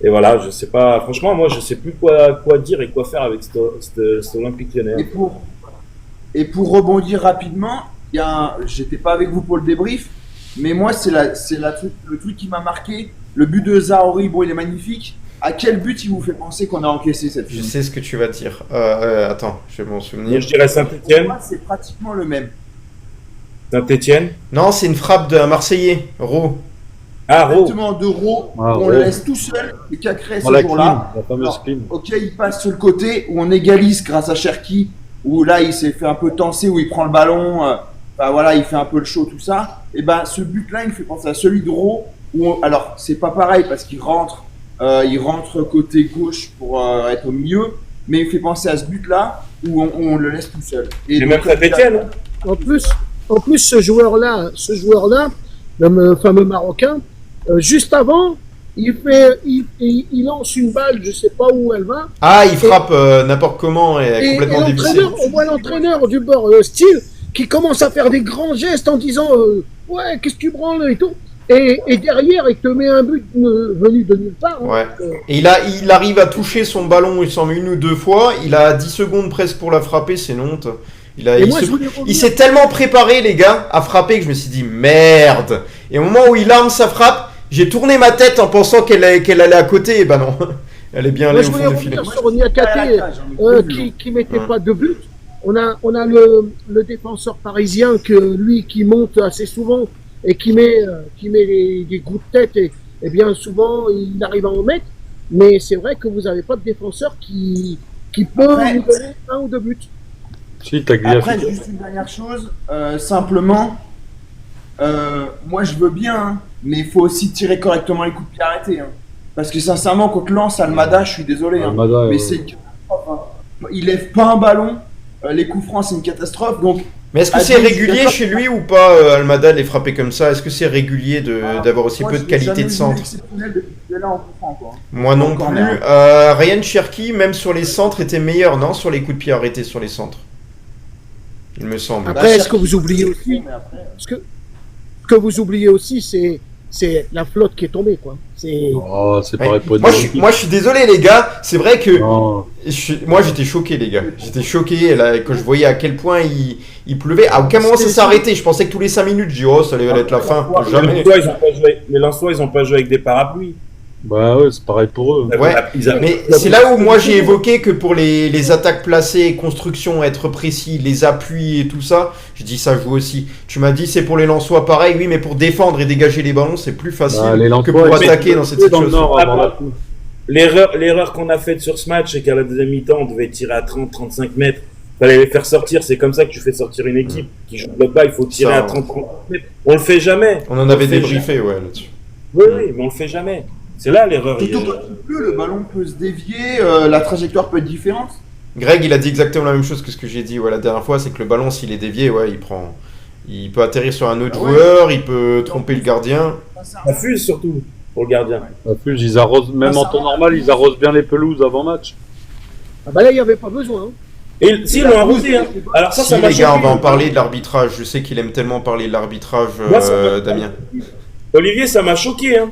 S8: Et voilà, je sais pas. Franchement, moi, je sais plus quoi dire et quoi faire avec cet Olympique Lyonnais.
S7: Et pour rebondir rapidement, j'étais pas avec vous pour le débrief, mais moi, c'est le truc qui m'a marqué. Le but de Zahory, bon, il est magnifique. À quel but il vous fait penser qu'on a encaissé cette
S4: Je
S7: finale?
S4: sais ce que tu vas dire. Attends, je vais m'en souvenir.
S8: Je dirais Saint-Etienne.
S7: Moi, c'est pratiquement le même.
S8: Saint-Etienne.
S4: Non, c'est une frappe d'un Marseillais, Ro.
S8: Ah, Ro.
S7: Exactement, de Ro,
S5: Ah,
S7: on
S5: Ro.
S7: le laisse tout seul, et Cacré ce
S5: La
S7: jour-là.
S5: clim, la fameuse
S7: Alors,
S5: clim.
S7: ok, il passe sur le côté où on égalise grâce à Cherki, où là il s'est fait un peu tenser, où il prend le ballon, bah voilà, il fait un peu le show, tout ça. Et ben ce but-là, il me fait penser à celui de Ro, alors c'est pas pareil parce qu'il rentre côté gauche pour être au milieu, mais il me fait penser à ce but-là où on le laisse tout seul.
S8: Et
S7: donc,
S8: même Saint-Etienne.
S6: En plus, ce joueur-là, le fameux Marocain, juste avant, il lance une balle, je sais pas où elle va.
S4: Ah, il frappe n'importe comment et complètement dévissé.
S6: On voit l'entraîneur du bord style qui commence à faire des grands gestes en disant ouais, qu'est-ce que tu branles et tout. Et derrière, il te met un but venu de nulle part.
S4: Ouais. Et il arrive à toucher son ballon, il s'en met une ou deux fois. Il a 10 secondes presque pour la frapper, c'est une honte. Il s'est tellement préparé, les gars, à frapper que je me suis dit merde. Et au moment où il arme sa frappe, j'ai tourné ma tête en pensant qu'elle allait à côté. Et bah non, elle est bien allée au fond du filet.
S6: Sur Niakate qui mettait pas de but. On a le défenseur parisien qui monte assez souvent et qui met des coups de tête et bien souvent il arrive à en mettre. Mais c'est vrai que vous n'avez pas de défenseur qui peut vous donner 1 ou 2 buts.
S5: Si,
S7: après, juste une dernière chose, simplement, moi je veux bien, hein, mais il faut aussi tirer correctement les coups de pied arrêtés. Hein. Parce que sincèrement, contre Lens, Almada, je suis désolé, hein, mais c'est une catastrophe. Hein. Il lève pas un ballon, les coups francs c'est une catastrophe. Donc,
S4: mais est-ce que c'est régulier chez lui ou pas, Almada, les frapper comme ça? Est-ce que c'est régulier d'avoir aussi peu de qualité de centre? Moi non plus. Ryan Cherki, même sur les centres, était meilleur, non? Sur les coups de pied arrêtés sur les centres. Il me semble.
S6: Après, ce que vous oubliez aussi, ce que vous oubliez aussi, c'est la flotte qui est tombée, quoi.
S5: Oh, c'est pareil pour
S4: moi, je suis désolé, les gars. C'est vrai que moi, j'étais choqué, les gars. J'étais choqué là, quand je voyais à quel point il pleuvait. À aucun moment ça s'est arrêté. Je pensais que tous les 5 minutes, je dis oh, ça allait être la fin. Jamais.
S8: Les Lensois, ils ont pas joué avec des parapluies.
S5: Bah ouais, c'est pareil pour eux.
S4: Ouais, mais c'est là où moi j'ai évoqué que pour les attaques placées, construction, être précis, les appuis et tout ça, je dis ça joue aussi. Tu m'as dit c'est pour les Lensois pareil, oui, mais pour défendre et dégager les ballons, c'est plus facile
S5: Les
S4: que
S5: Lensois,
S4: pour
S5: ils
S4: attaquer
S5: sont
S4: dans cette
S5: dans le
S4: situation.
S5: nord avant la coupe.
S8: L'erreur qu'on a faite sur ce match, c'est qu'à la deuxième mi-temps, on devait tirer à 30-35 mètres. Fallait les faire sortir. C'est comme ça que tu fais sortir une équipe qui joue bloc bas. Il faut tirer
S4: Ça,
S8: à 30-35 mètres. On le fait jamais.
S4: On en avait
S8: le fait
S4: débriefé, ouais, là-dessus.
S8: Oui, mais on le fait jamais. C'est là l'erreur.
S7: Tout au peu, le ballon peut se dévier, la trajectoire peut être différente.
S4: Greg, il a dit exactement la même chose que ce que j'ai dit la dernière fois, c'est que le ballon, s'il est dévié, ouais, il peut atterrir sur un autre joueur, il peut tromper le gardien.
S8: Ça fuse surtout pour le gardien.
S5: En plus, ils arrosent, même en temps normal, ils arrosent bien les pelouses avant match.
S6: Ah bah là, il n'y avait pas besoin. Hein.
S8: Et si, ils l'ont arrosé. Hein. Alors ça
S4: Si
S8: m'a
S4: les gars, on
S8: choqué.
S4: va en parler de l'arbitrage. Je sais qu'il aime tellement parler de l'arbitrage,
S8: Moi, ça
S4: Damien.
S8: Olivier, ça m'a choqué. Hein.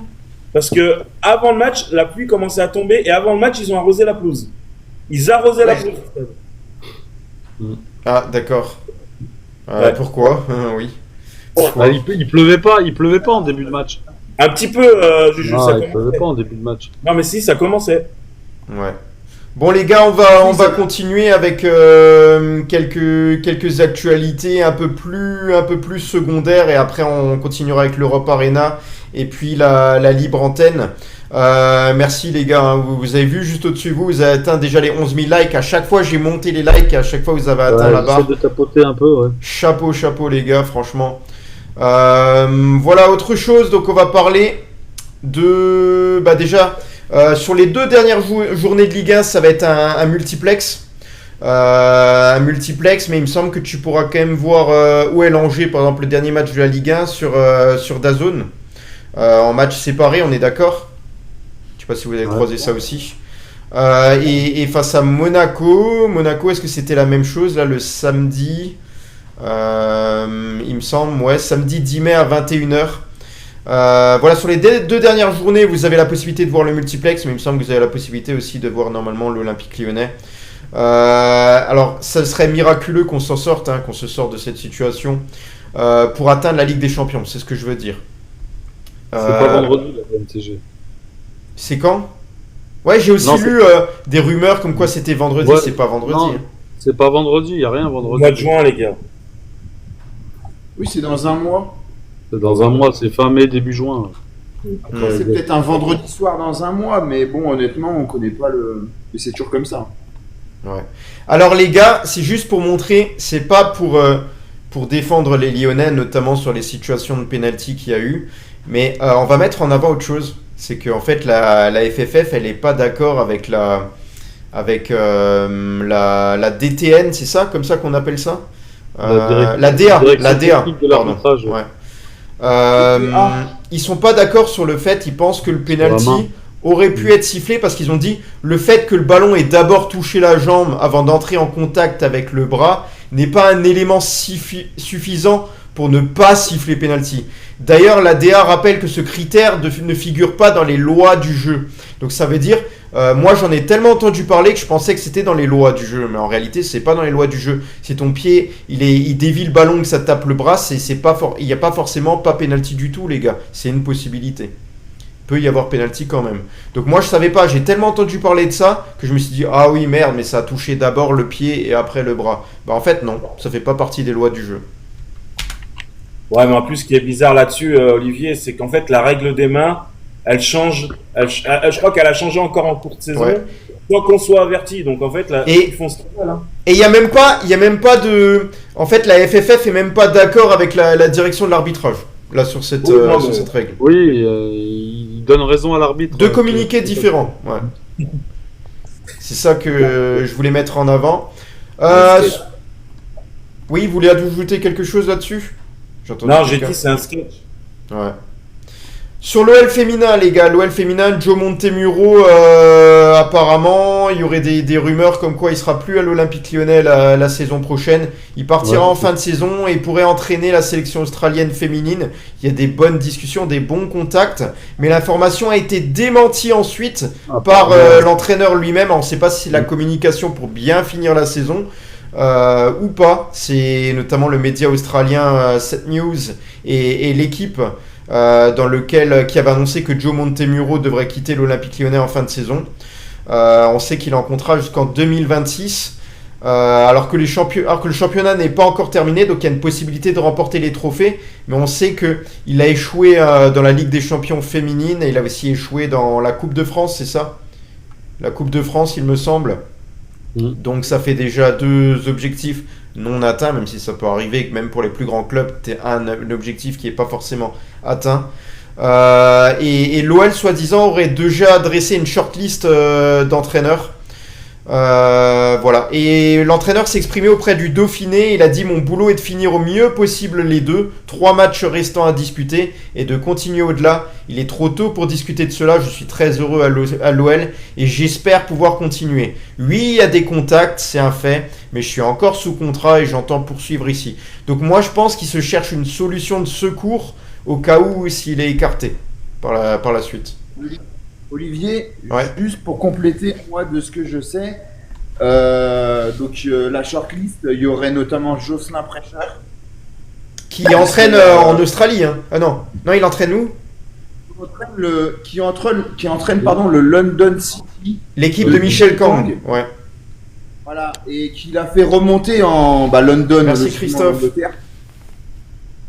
S8: Parce que avant le match, la pluie commençait à tomber et avant le match, ils ont arrosé la pelouse. Ils arrosaient la pelouse.
S4: Ah, d'accord.
S8: Ouais.
S4: Pourquoi Oui.
S5: Ah, il pleuvait pas en début de match.
S8: Un petit peu, Juju,
S5: Non,
S8: ça
S5: il pleuvait
S8: commençait.
S5: pas en début de match.
S8: Non, mais si, ça commençait.
S4: Ouais. Bon les gars, on va continuer avec quelques actualités un peu plus secondaires et après on continuera avec l'Europe Arena et puis la libre antenne. Merci les gars, hein. Vous avez vu juste au-dessus de vous, vous avez atteint déjà les 11 000 likes. À chaque fois j'ai monté les likes et à chaque fois vous avez atteint la barre.
S5: J'essaie de tapoter un peu, ouais.
S4: Chapeau les gars, franchement. Voilà autre chose, donc on va parler de... Bah déjà... sur les 2 dernières journées de Ligue 1, ça va être un multiplex. Un multiplex, mais il me semble que tu pourras quand même voir où est Angers, par exemple, le dernier match de la Ligue 1 sur DAZN. En match séparé, on est d'accord? Je sais pas si vous avez croisé ça aussi. Et face à Monaco. Monaco, est-ce que c'était la même chose là le samedi? Il me semble, ouais, samedi 10 mai à 21h. Voilà, sur les 2 dernières journées, vous avez la possibilité de voir le multiplex, mais il me semble que vous avez la possibilité aussi de voir normalement l'Olympique Lyonnais. Alors, ça serait miraculeux qu'on s'en sorte, hein, qu'on se sorte de cette situation pour atteindre la Ligue des Champions, c'est ce que je veux dire.
S5: C'est pas vendredi la MTG.
S4: C'est quand? Ouais, j'ai aussi lu des rumeurs comme quoi c'était vendredi, c'est pas vendredi.
S5: Non, c'est pas vendredi, y a rien
S8: Au
S5: vendredi.
S8: mois de juin, les gars.
S7: Oui, c'est dans un mois.
S5: C'est dans un mois, c'est fin mai, début juin.
S7: Après, c'est peut-être un vendredi soir dans un mois, mais bon, honnêtement, on connaît pas le. Mais c'est toujours comme ça.
S4: Ouais. Alors les gars, c'est juste pour montrer, c'est pas pour défendre les Lyonnais, notamment sur les situations de penalty qu'il y a eu, mais on va mettre en avant autre chose. C'est qu'en fait la FFF, elle est pas d'accord avec la DTN, c'est ça, comme ça qu'on appelle ça, la DA, pardon. Ouais. Ils sont pas d'accord sur le fait, ils pensent que le penalty aurait pu être sifflé parce qu'ils ont dit le fait que le ballon ait d'abord touché la jambe avant d'entrer en contact avec le bras n'est pas un élément suffisant pour ne pas siffler penalty. D'ailleurs, la DA rappelle que ce critère ne figure pas dans les lois du jeu. Donc ça veut dire, moi j'en ai tellement entendu parler que je pensais que c'était dans les lois du jeu, mais en réalité c'est pas dans les lois du jeu. C'est ton pied, il dévie le ballon, que ça tape le bras, il n'y a pas forcément pas penalty du tout les gars, c'est une possibilité. Peut y avoir penalty quand même. Donc moi je savais pas, j'ai tellement entendu parler de ça que je me suis dit ah oui merde, mais ça a touché d'abord le pied et après le bras. Bah en fait non, ça fait pas partie des lois du jeu.
S8: Ouais, mais en plus, ce qui est bizarre là-dessus, Olivier, c'est qu'en fait, la règle des mains, elle change. Je crois qu'elle a changé encore en cours de saison.
S4: Ouais.
S8: Soit qu'on soit averti. Donc en fait, là, ils font ce qu'ils veulent. Hein.
S4: Et il y a même pas de. En fait, la FFF est même pas d'accord avec la direction de l'arbitrage là sur cette cette règle.
S5: Oui, il donne raison à l'arbitre.
S4: Deux communiqués différents. Ouais. C'est ça que je voulais mettre en avant. Oui, vous voulez ajouter quelque chose là-dessus?
S8: Non, j'ai dit c'est un sketch.
S4: Ouais. Sur l'OL féminin, les gars, l'OL féminin, Joe Montemuro, apparemment, il y aurait des rumeurs comme quoi il sera plus à l'Olympique Lyonnais la saison prochaine. Il partira en fin de saison et pourrait entraîner la sélection australienne féminine. Il y a des bonnes discussions, des bons contacts, mais l'information a été démentie ensuite par l'entraîneur lui-même. On ne sait pas si c'est la communication pour bien finir la saison. Ou pas, c'est notamment le média australien 7 News et l'équipe qui avait annoncé que Joe Montemurro devrait quitter l'Olympique Lyonnais en fin de saison. On sait qu'il est en contrat jusqu'en 2026. Alors que le championnat n'est pas encore terminé, donc il y a une possibilité de remporter les trophées, mais on sait qu'il a échoué dans la Ligue des Champions féminine et il a aussi échoué dans la Coupe de France, c'est ça? La Coupe de France, il me semble. Donc ça fait déjà 2 objectifs non atteints, même si ça peut arriver que même pour les plus grands clubs, tu as un objectif qui n'est pas forcément atteint. Et l'OL, soi-disant, aurait déjà dressé une shortlist d'entraîneurs. Voilà. Et l'entraîneur s'est exprimé auprès du Dauphiné. Il a dit: mon boulot est de finir au mieux possible les 3 matchs restants à disputer et de continuer au-delà. Il est trop tôt pour discuter de cela. Je suis très heureux à l'OL et j'espère pouvoir continuer. Oui, il y a des contacts, c'est un fait, mais je suis encore sous contrat et j'entends poursuivre ici. Donc moi, je pense qu'il se cherche une solution de secours au cas où s'il est écarté par la suite.
S7: Olivier,
S4: Ouais.
S7: juste pour compléter, moi, de ce que je sais, la shortlist, il y aurait notamment Jocelyn Prêcheur.
S4: Qui entraîne en Australie. Hein. Ah non, il entraîne où?
S7: Qui entraîne le London City.
S4: L'équipe de Michel Kang. Ouais.
S7: Voilà, et qui l'a fait remonter en London.
S4: Merci Christophe.
S7: Angleterre.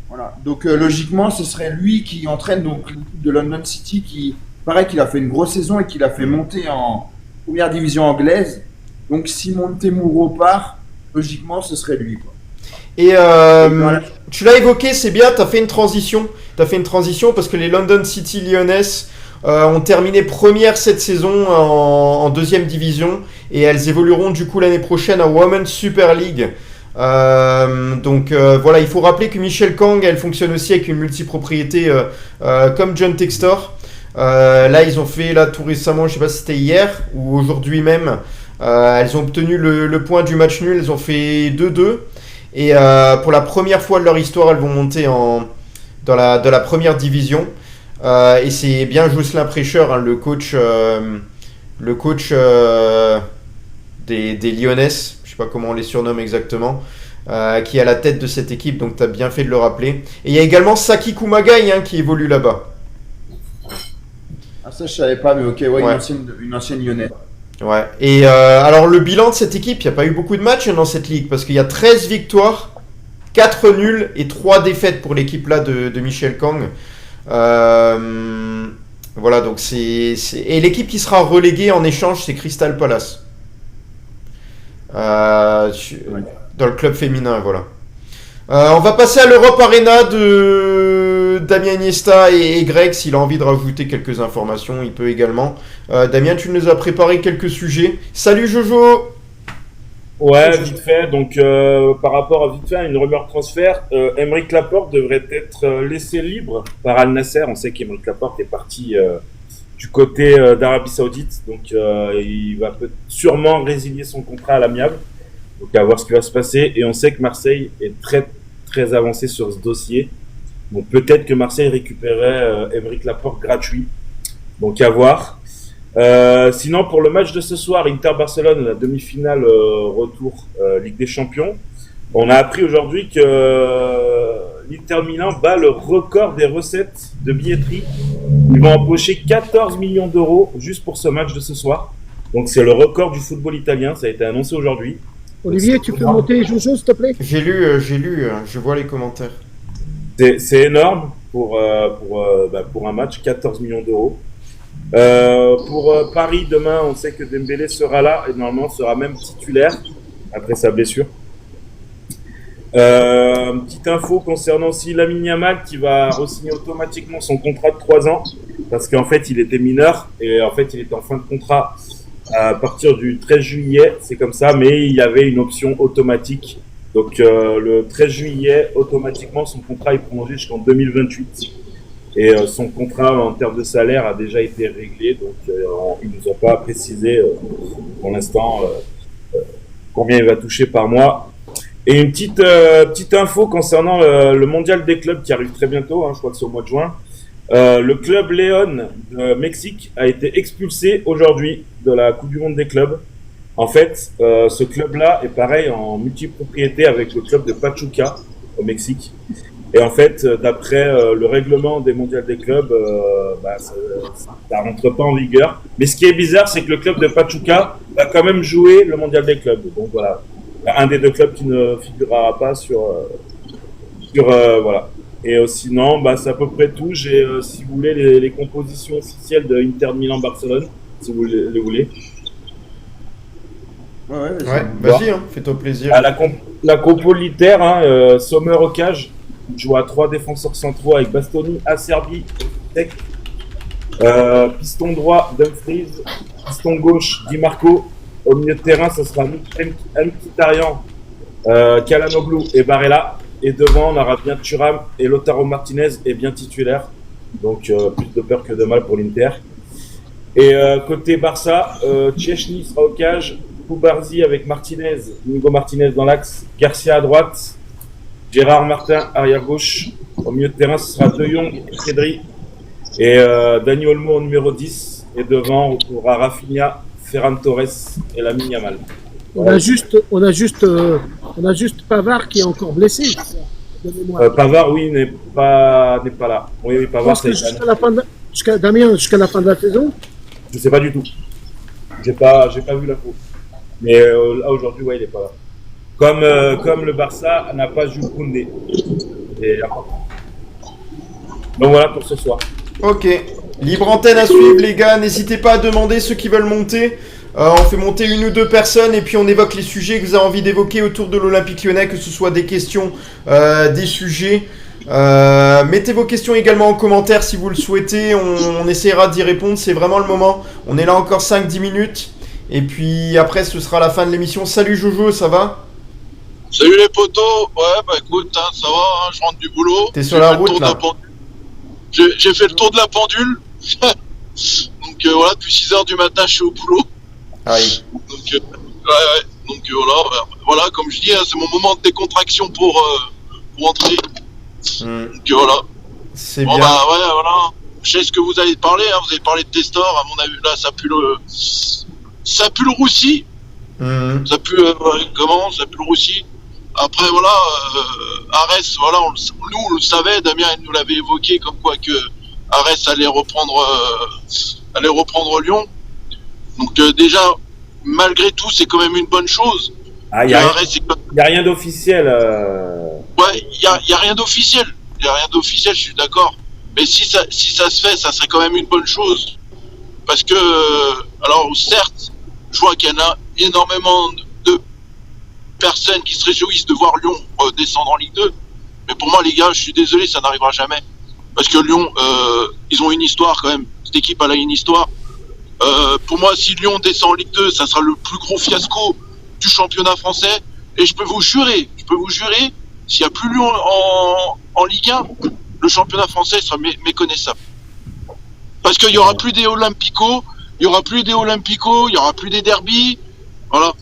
S7: Voilà, donc logiquement, ce serait lui qui entraîne donc l'équipe de London City qui, pareil, qu'il a fait une grosse saison et qu'il a fait monter en première division anglaise. Donc si Montemurro part, logiquement, ce serait lui, quoi.
S4: Et tu l'as évoqué, c'est bien, tu as fait une transition. Parce que les London City Lioness ont terminé première cette saison en 2e division et elles évolueront du coup l'année prochaine en Women's Super League. Voilà, il faut rappeler que Michel Kang, elle fonctionne aussi avec une multipropriété comme John Textor. Là, ils ont fait tout récemment, je sais pas si c'était hier ou aujourd'hui même, elles ont obtenu le point du match nul, elles ont fait 2-2 et pour la première fois de leur histoire, elles vont monter dans la première division. Et c'est bien Jocelyn Prêcheur, hein, le coach des Lyonnaises, je sais pas comment on les surnomme exactement, qui est à la tête de cette équipe, donc tu as bien fait de le rappeler. Et il y a également Saki Kumagai, hein, qui évolue là-bas.
S7: Ah, ça, je savais pas, mais ok, ouais.
S4: Ouais.
S7: Une ancienne lyonnaise.
S4: Ouais. Et alors le bilan de cette équipe, il n'y a pas eu beaucoup de matchs dans cette ligue, parce qu'il y a 13 victoires, 4 nuls et 3 défaites pour l'équipe là de Michel Kang. Voilà, donc et l'équipe qui sera reléguée en échange, c'est Crystal Palace. Dans le club féminin, voilà. On va passer à l'Europe Arena de Damien Iniesta et Greg. S'il a envie de rajouter quelques informations, il peut également. Damien, tu nous as préparé quelques sujets. Salut Jojo.
S8: Ouais, vite fait. Donc, par rapport à vite fait à une rumeur transfert, Aymeric Laporte devrait être laissé libre par Al Nasser. On sait qu'Aymeric Laporte est parti du côté d'Arabie Saoudite, donc il va sûrement résilier son contrat à l'amiable. Donc, à voir ce qui va se passer. Et on sait que Marseille est très très avancé sur ce dossier. Donc, peut-être que Marseille récupérerait Aymeric Laporte gratuit. Donc, à voir. Sinon, pour le match de ce soir, Inter-Barcelone, la demi-finale retour Ligue des Champions, on a appris aujourd'hui que l'Inter Milan bat le record des recettes de billetterie. Ils vont empocher 14 millions d'euros juste pour ce match de ce soir. Donc c'est le record du football italien, ça a été annoncé aujourd'hui.
S6: Olivier, tu peux monter Jojo, s'il te plaît?
S4: J'ai lu, je vois les commentaires.
S8: C'est énorme pour un match, 14 millions d'euros. Pour Paris demain, on sait que Dembélé sera là et normalement sera même titulaire après sa blessure. Petite info concernant aussi Lamine Yamal qui va re-signer automatiquement son contrat de 3 ans parce qu'en fait il était mineur et en fait il était en fin de contrat à partir du 13 juillet, c'est comme ça, mais il y avait une option automatique. Donc le 13 juillet, automatiquement son contrat est prolongé jusqu'en 2028. Et son contrat en termes de salaire a déjà été réglé, donc il ne nous a pas précisé pour l'instant combien il va toucher par mois. Et une petite info concernant le mondial des clubs qui arrive très bientôt, je crois que c'est au mois de juin. Le club León de Mexique a été expulsé aujourd'hui de la Coupe du Monde des clubs. En fait, ce club-là est pareil en multipropriété avec le club de Pachuca au Mexique. Et en fait, d'après le règlement des mondiales des clubs, ça rentre pas en vigueur. Mais ce qui est bizarre, c'est que le club de Pachuca va quand même jouer le mondial des clubs. Donc voilà, il y a un des deux clubs qui ne figurera pas voilà. Et sinon, c'est à peu près tout. J'ai, si vous voulez, les compositions officielles de Inter Milan Barcelone, si vous les voulez.
S7: Ouais,
S4: Ouais, vas-y, hein, fais-toi plaisir.
S8: La compo litère, Sommer au cage, joue à 3 défenseurs centraux avec Bastoni, Acerbi, Tech. Piston droit, Dumfries. Piston gauche, Di Marco. Au milieu de terrain, ce sera Mkhitaryan, Calhanoglu et Barella. Et devant, on aura bien Thuram et Lautaro Martinez est bien titulaire. Donc, plus de peur que de mal pour l'Inter. Et côté Barça, Szczęsny sera au cage. Koubarzi avec Martinez, Inigo Martinez dans l'axe, Garcia à droite, Gérard Martin arrière gauche. Au milieu de terrain, ce sera De Jong et Pedri. Et Dani Olmo au numéro 10. Et devant, on retrouvera Rafinha, Ferran Torres et Lamine Yamal.
S6: On a juste Pavard qui est encore blessé.
S8: Pavard, oui, n'est pas là. Oui, Pavard, c'est
S6: jusqu'à la fin de la saison.
S8: Je sais pas du tout. J'ai pas vu l'info. Mais là aujourd'hui, ouais, il est pas là. Comme le Barça n'a pas Jules Koundé. Donc voilà pour ce soir.
S4: Ok, libre antenne à suivre les gars, n'hésitez pas à demander ceux qui veulent monter. On fait monter une ou deux personnes et puis on évoque les sujets que vous avez envie d'évoquer autour de l'Olympique Lyonnais, que ce soit des questions, des sujets. Mettez vos questions également en commentaire si vous le souhaitez, on essaiera d'y répondre, c'est vraiment le moment. On est là encore 5-10 minutes et puis après ce sera la fin de l'émission. Salut Jojo, ça va?
S9: Salut les potos, ouais écoute, ça va, je rentre du boulot.
S4: T'es sur la route là?
S9: J'ai fait le tour de la pendule. Donc voilà, depuis 6h du matin je suis au boulot.
S4: Aïe.
S9: Donc voilà, comme je dis, c'est mon moment de décontraction pour entrer. Donc voilà.
S4: C'est
S9: bon,
S4: bien.
S9: Voilà. Je sais ce que vous allez parler, hein. Vous avez parlé de Testor, à mon avis, là ça pue le roussi. Ça pue ça pue le roussi. Après voilà, Arès, voilà, nous on le savait, Damien nous l'avait évoqué comme quoi que Arès allait reprendre Lyon. Donc déjà, malgré tout, c'est quand même une bonne chose.
S8: Il n'y a rien d'officiel.
S9: Ouais, il y a rien d'officiel. Il y a rien d'officiel, je suis d'accord. Mais si ça se fait, ça serait quand même une bonne chose. Parce que, alors certes, je vois qu'il y en a énormément de personnes qui se réjouissent de voir Lyon descendre en Ligue 2. Mais pour moi, les gars, je suis désolé, ça n'arrivera jamais. Parce que Lyon, ils ont une histoire quand même. Cette équipe, elle a une histoire. Pour moi, si Lyon descend en Ligue 2, ça sera le plus gros fiasco du championnat français. Et je peux vous jurer, s'il n'y a plus Lyon en Ligue 1, le championnat français sera méconnaissable. Parce qu'il n'y aura plus des Olympico, il n'y aura plus des derbies. Voilà.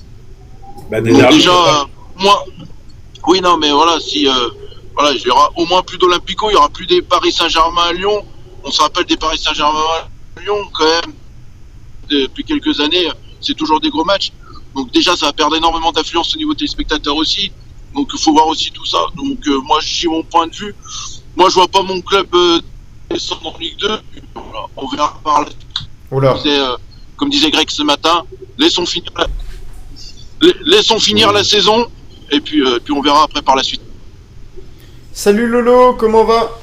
S8: Derbies,
S9: déjà, moi. Oui, non, mais voilà, si. Voilà, il y aura au moins plus d'Olympico, il n'y aura plus des Paris Saint-Germain à Lyon. On se rappelle des Paris Saint-Germain à Lyon, quand même. Depuis quelques années, c'est toujours des gros matchs. Donc déjà, ça va perdre énormément d'influence au niveau des spectateurs aussi. Donc il faut voir aussi tout ça. Donc moi, j'ai mon point de vue. Moi, je vois pas mon club descendre en Ligue 2. Voilà, on verra par la suite. Comme disait Greg ce matin, laissons finir la saison et puis on verra après par la suite.
S4: Salut Lolo, comment va?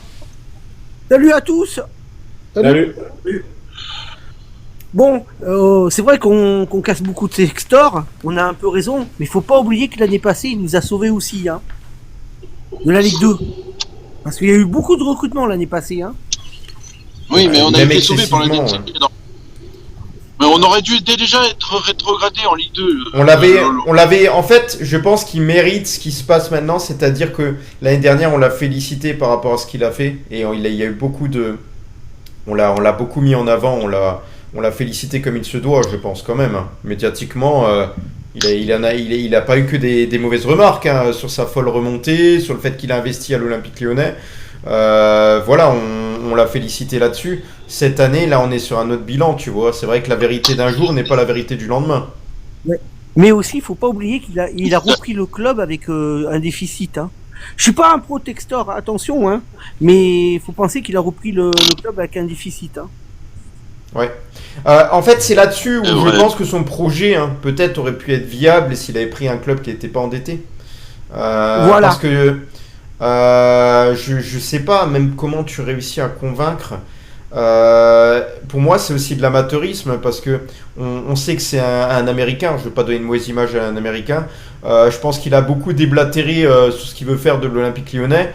S10: Salut à tous.
S8: Salut.
S10: Bon, c'est vrai qu'on casse beaucoup de Textor, on a un peu raison, mais il faut pas oublier que l'année passée, il nous a sauvés aussi, hein, de la Ligue 2. Parce qu'il y a eu beaucoup de recrutements l'année passée, hein.
S9: Oui, mais on a été sauvés par l'année passée. Mais on aurait dû déjà être rétrogradé en Ligue 2.
S4: On l'avait. En fait, je pense qu'il mérite ce qui se passe maintenant, c'est-à-dire que l'année dernière, on l'a félicité par rapport à ce qu'il a fait, et il y a eu beaucoup de. On l'a beaucoup mis en avant, on l'a félicité comme il se doit, je pense quand même. Médiatiquement, il a pas eu que des mauvaises remarques hein, sur sa folle remontée, sur le fait qu'il a investi à l'Olympique Lyonnais. Voilà, on l'a félicité là-dessus. Cette année, là, on est sur un autre bilan, tu vois. C'est vrai que la vérité d'un jour n'est pas la vérité du lendemain.
S10: Ouais. Mais aussi, il faut pas oublier qu'il a repris le club avec un déficit. Hein. Je suis pas un pro Textor, attention, hein, mais il faut penser qu'il a repris le club avec un déficit. Hein.
S4: Ouais. En fait, c'est là-dessus où je
S9: Ouais.
S4: pense que son projet, peut-être, aurait pu être viable s'il avait pris un club qui n'était pas endetté.
S10: Voilà.
S4: Parce que je sais pas même comment tu réussis à convaincre. Pour moi, c'est aussi de l'amateurisme parce que on sait que c'est un Américain. Je veux pas donner une mauvaise image à un Américain. Je pense qu'il a beaucoup déblatéré sur ce qu'il veut faire de l'Olympique Lyonnais.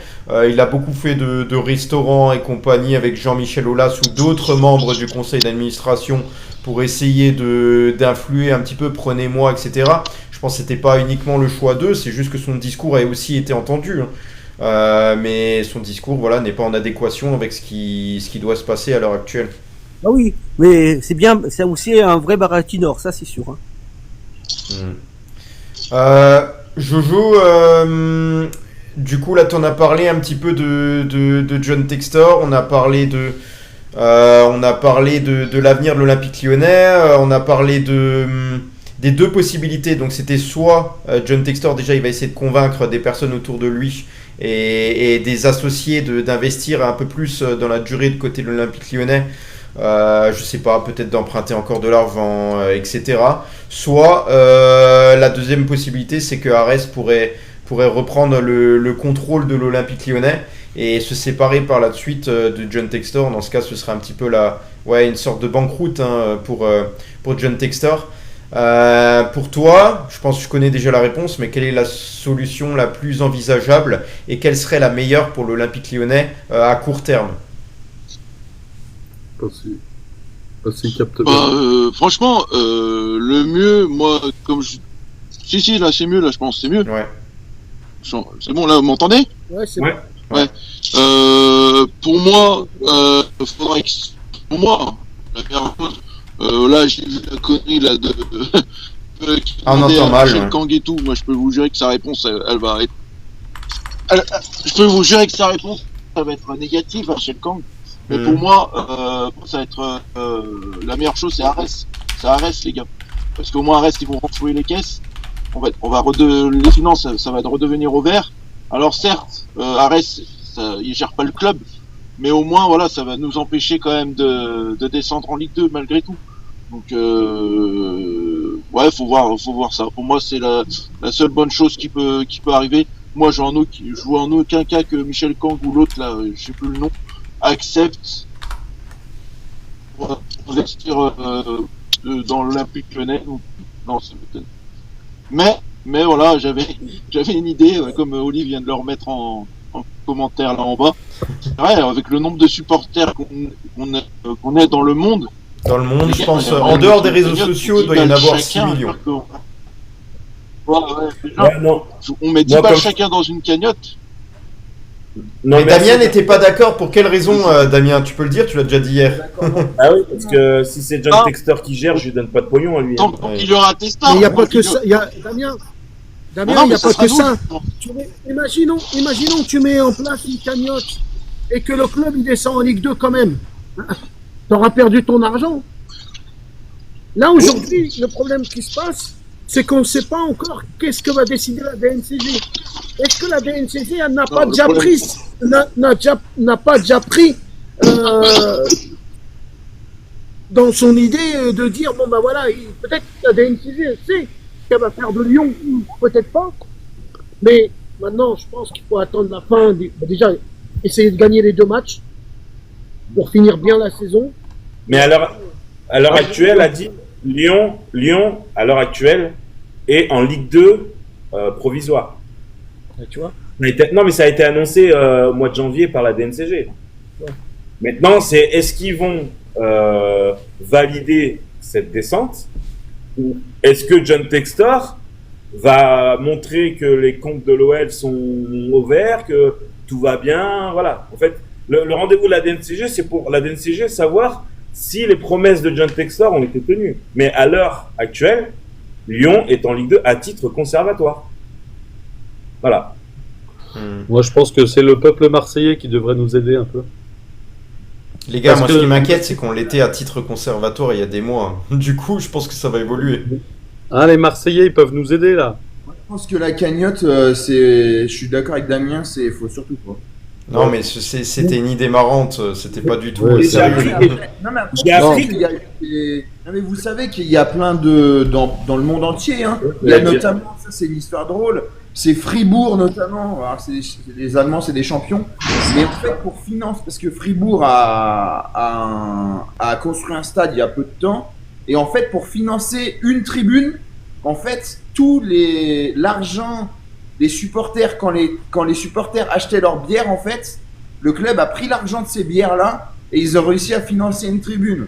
S4: Il a beaucoup fait de restaurants et compagnie avec Jean-Michel Aulas ou d'autres membres du conseil d'administration pour essayer d'influer un petit peu, prenez-moi, etc. Je pense que c'était pas uniquement le choix d'eux, c'est juste que son discours a aussi été entendu. Mais son discours, voilà, n'est pas en adéquation avec ce qui doit se passer à l'heure actuelle.
S10: Ah oui, mais c'est bien, c'est aussi un vrai Baratinor, ça c'est sûr. Hein.
S4: Jojo, du coup là t'en as parlé un petit peu de John Textor, on a parlé de l'avenir de l'Olympique Lyonnais, on a parlé des deux possibilités. Donc c'était soit John Textor, déjà il va essayer de convaincre des personnes autour de lui et des associés d'investir un peu plus dans la durée de côté de l'Olympique Lyonnais. Je sais pas, peut-être d'emprunter encore de l'argent, etc. Soit la deuxième possibilité, c'est que Arès pourrait reprendre le contrôle de l'Olympique Lyonnais et se séparer par la suite de John Textor. Dans ce cas, ce serait un petit peu une sorte de banqueroute pour John Textor. Pour toi, je pense que je connais déjà la réponse, mais quelle est la solution la plus envisageable et quelle serait la meilleure pour l'Olympique Lyonnais à court terme?
S5: S'il capte bien.
S9: Franchement, le mieux, moi, si, là, c'est mieux, là, je pense, c'est mieux.
S4: Ouais.
S9: C'est bon, là, vous m'entendez?
S6: Ouais, c'est
S5: Ouais.
S6: bon.
S9: Ouais. Pour moi, faudrait que, pour moi, la meilleure chose, là, j'ai vu la connerie, là, qui
S4: On
S9: demandait
S4: entend
S9: à
S4: mal,
S9: Michel
S4: ouais.
S9: Kang et tout. Moi, je peux vous jurer que sa réponse, elle va être, je peux vous jurer que sa réponse, ça va être négative à Michel Kang. Mais pour moi, ça va être la meilleure chose, c'est Arès. C'est Arès, les gars. Parce qu'au moins Arès, ils vont renflouer les caisses. Les finances, ça va redevenir au vert. Alors certes, Arès, il gère pas le club, mais au moins, voilà, ça va nous empêcher quand même de descendre en Ligue 2 malgré tout. Donc, ouais, faut voir ça. Pour moi, c'est la seule bonne chose qui peut arriver. Moi, je vois en aucun cas que Michel Kang ou l'autre là, je sais plus le nom, accepte pour investir dans l'Olympique Lyonnais. Non, c'est peut-être. Mais voilà, j'avais une idée, comme Olive vient de le remettre en commentaire là en bas. Ouais, avec le nombre de supporters qu'on est dans le monde.
S4: Dans le monde, je pense, en dehors des réseaux sociaux, il doit y en avoir 6 millions.
S9: Ouais, déjà,
S8: Ouais, non.
S9: on met 10
S8: Moi,
S9: balles
S8: comme-
S9: chacun dans une cagnotte.
S8: Non,
S4: Mais
S8: merci.
S4: Damien n'était pas d'accord. Pour quelle raison, Damien? Tu peux le dire, tu l'as déjà dit hier.
S8: Ah oui, parce que si c'est John
S9: Ah.
S8: Textor qui gère, je lui donne pas de pognon à lui.
S9: Tant
S8: hein.
S9: qu'il y aura Testa.
S6: Mais il n'y a pas que ça. Damien, il n'y a pas que ça.
S9: Non,
S6: Imaginons que tu mets en place une cagnotte et que le club il descend en Ligue 2 quand même. Tu auras perdu ton argent. Là, aujourd'hui, le problème qui se passe, c'est qu'on ne sait pas encore qu'est-ce que va décider la DNCG. Est-ce que la DNCG elle n'a pas
S9: le
S6: déjà
S9: problème-
S6: pris, n'a pas déjà pris dans son idée de dire bon ben voilà, peut-être que la DNCG elle sait qu'elle va faire de Lyon ou peut-être pas. Mais maintenant, je pense qu'il faut attendre la fin. Déjà, essayer de gagner les 2 matchs pour finir bien la saison.
S8: Mais à l'heure actuelle, a dit Lyon, à l'heure actuelle, est en Ligue 2 provisoire.
S6: Tu vois.
S8: Non, mais ça a été annoncé au mois de janvier par la DNCG.
S6: Ouais.
S8: Maintenant, est-ce qu'ils vont valider cette descente ou est-ce que John Textor va montrer que les comptes de l'OL sont au vert, que tout va bien, voilà. En fait, le rendez-vous de la DNCG, c'est pour la DNCG savoir si les promesses de John Textor ont été tenues. Mais à l'heure actuelle, Lyon est en Ligue 2 à titre conservatoire. Voilà.
S5: Moi, je pense que c'est le peuple marseillais qui devrait nous aider un peu.
S4: Les gars,
S5: Parce
S4: moi,
S5: que-
S4: ce qui m'inquiète, c'est qu'on l'était à titre conservatoire il y a des mois. Du coup, je pense que ça va évoluer.
S5: Ah, les Marseillais, ils peuvent nous aider là.
S7: pense que la cagnotte, je suis d'accord avec Damien, faut surtout pas.
S4: Non, mais c'était une idée marrante, c'était pas du tout
S5: Ouais,
S4: sérieux.
S7: Non, mais après,
S8: J'ai appris
S7: non, mais vous savez qu'il y a plein dans le monde entier, hein. Il y a notamment, ça c'est une histoire drôle, c'est Fribourg notamment. Alors, les Allemands, c'est des champions. Mais en fait, pour financer, parce que Fribourg a construit un stade il y a peu de temps, et en fait, pour financer une tribune, en fait, l'argent des supporters, quand les supporters achetaient leurs bières, en fait, le club a pris l'argent de ces bières-là et ils ont réussi à financer une tribune.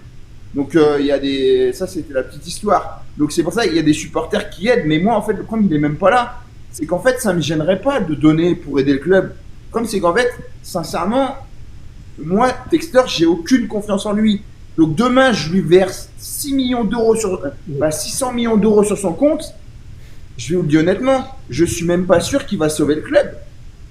S7: Donc, ça, c'était la petite histoire. Donc, c'est pour ça qu'il y a des supporters qui aident. Mais moi, en fait, le problème, il est même pas là. C'est qu'en fait, ça me gênerait pas de donner pour aider le club. Comme c'est qu'en fait, sincèrement, moi, Textor, j'ai aucune confiance en lui. Donc, demain, je lui verse 600 millions d'euros sur son compte. Je vais vous le dire honnêtement, je suis même pas sûr qu'il va sauver le club.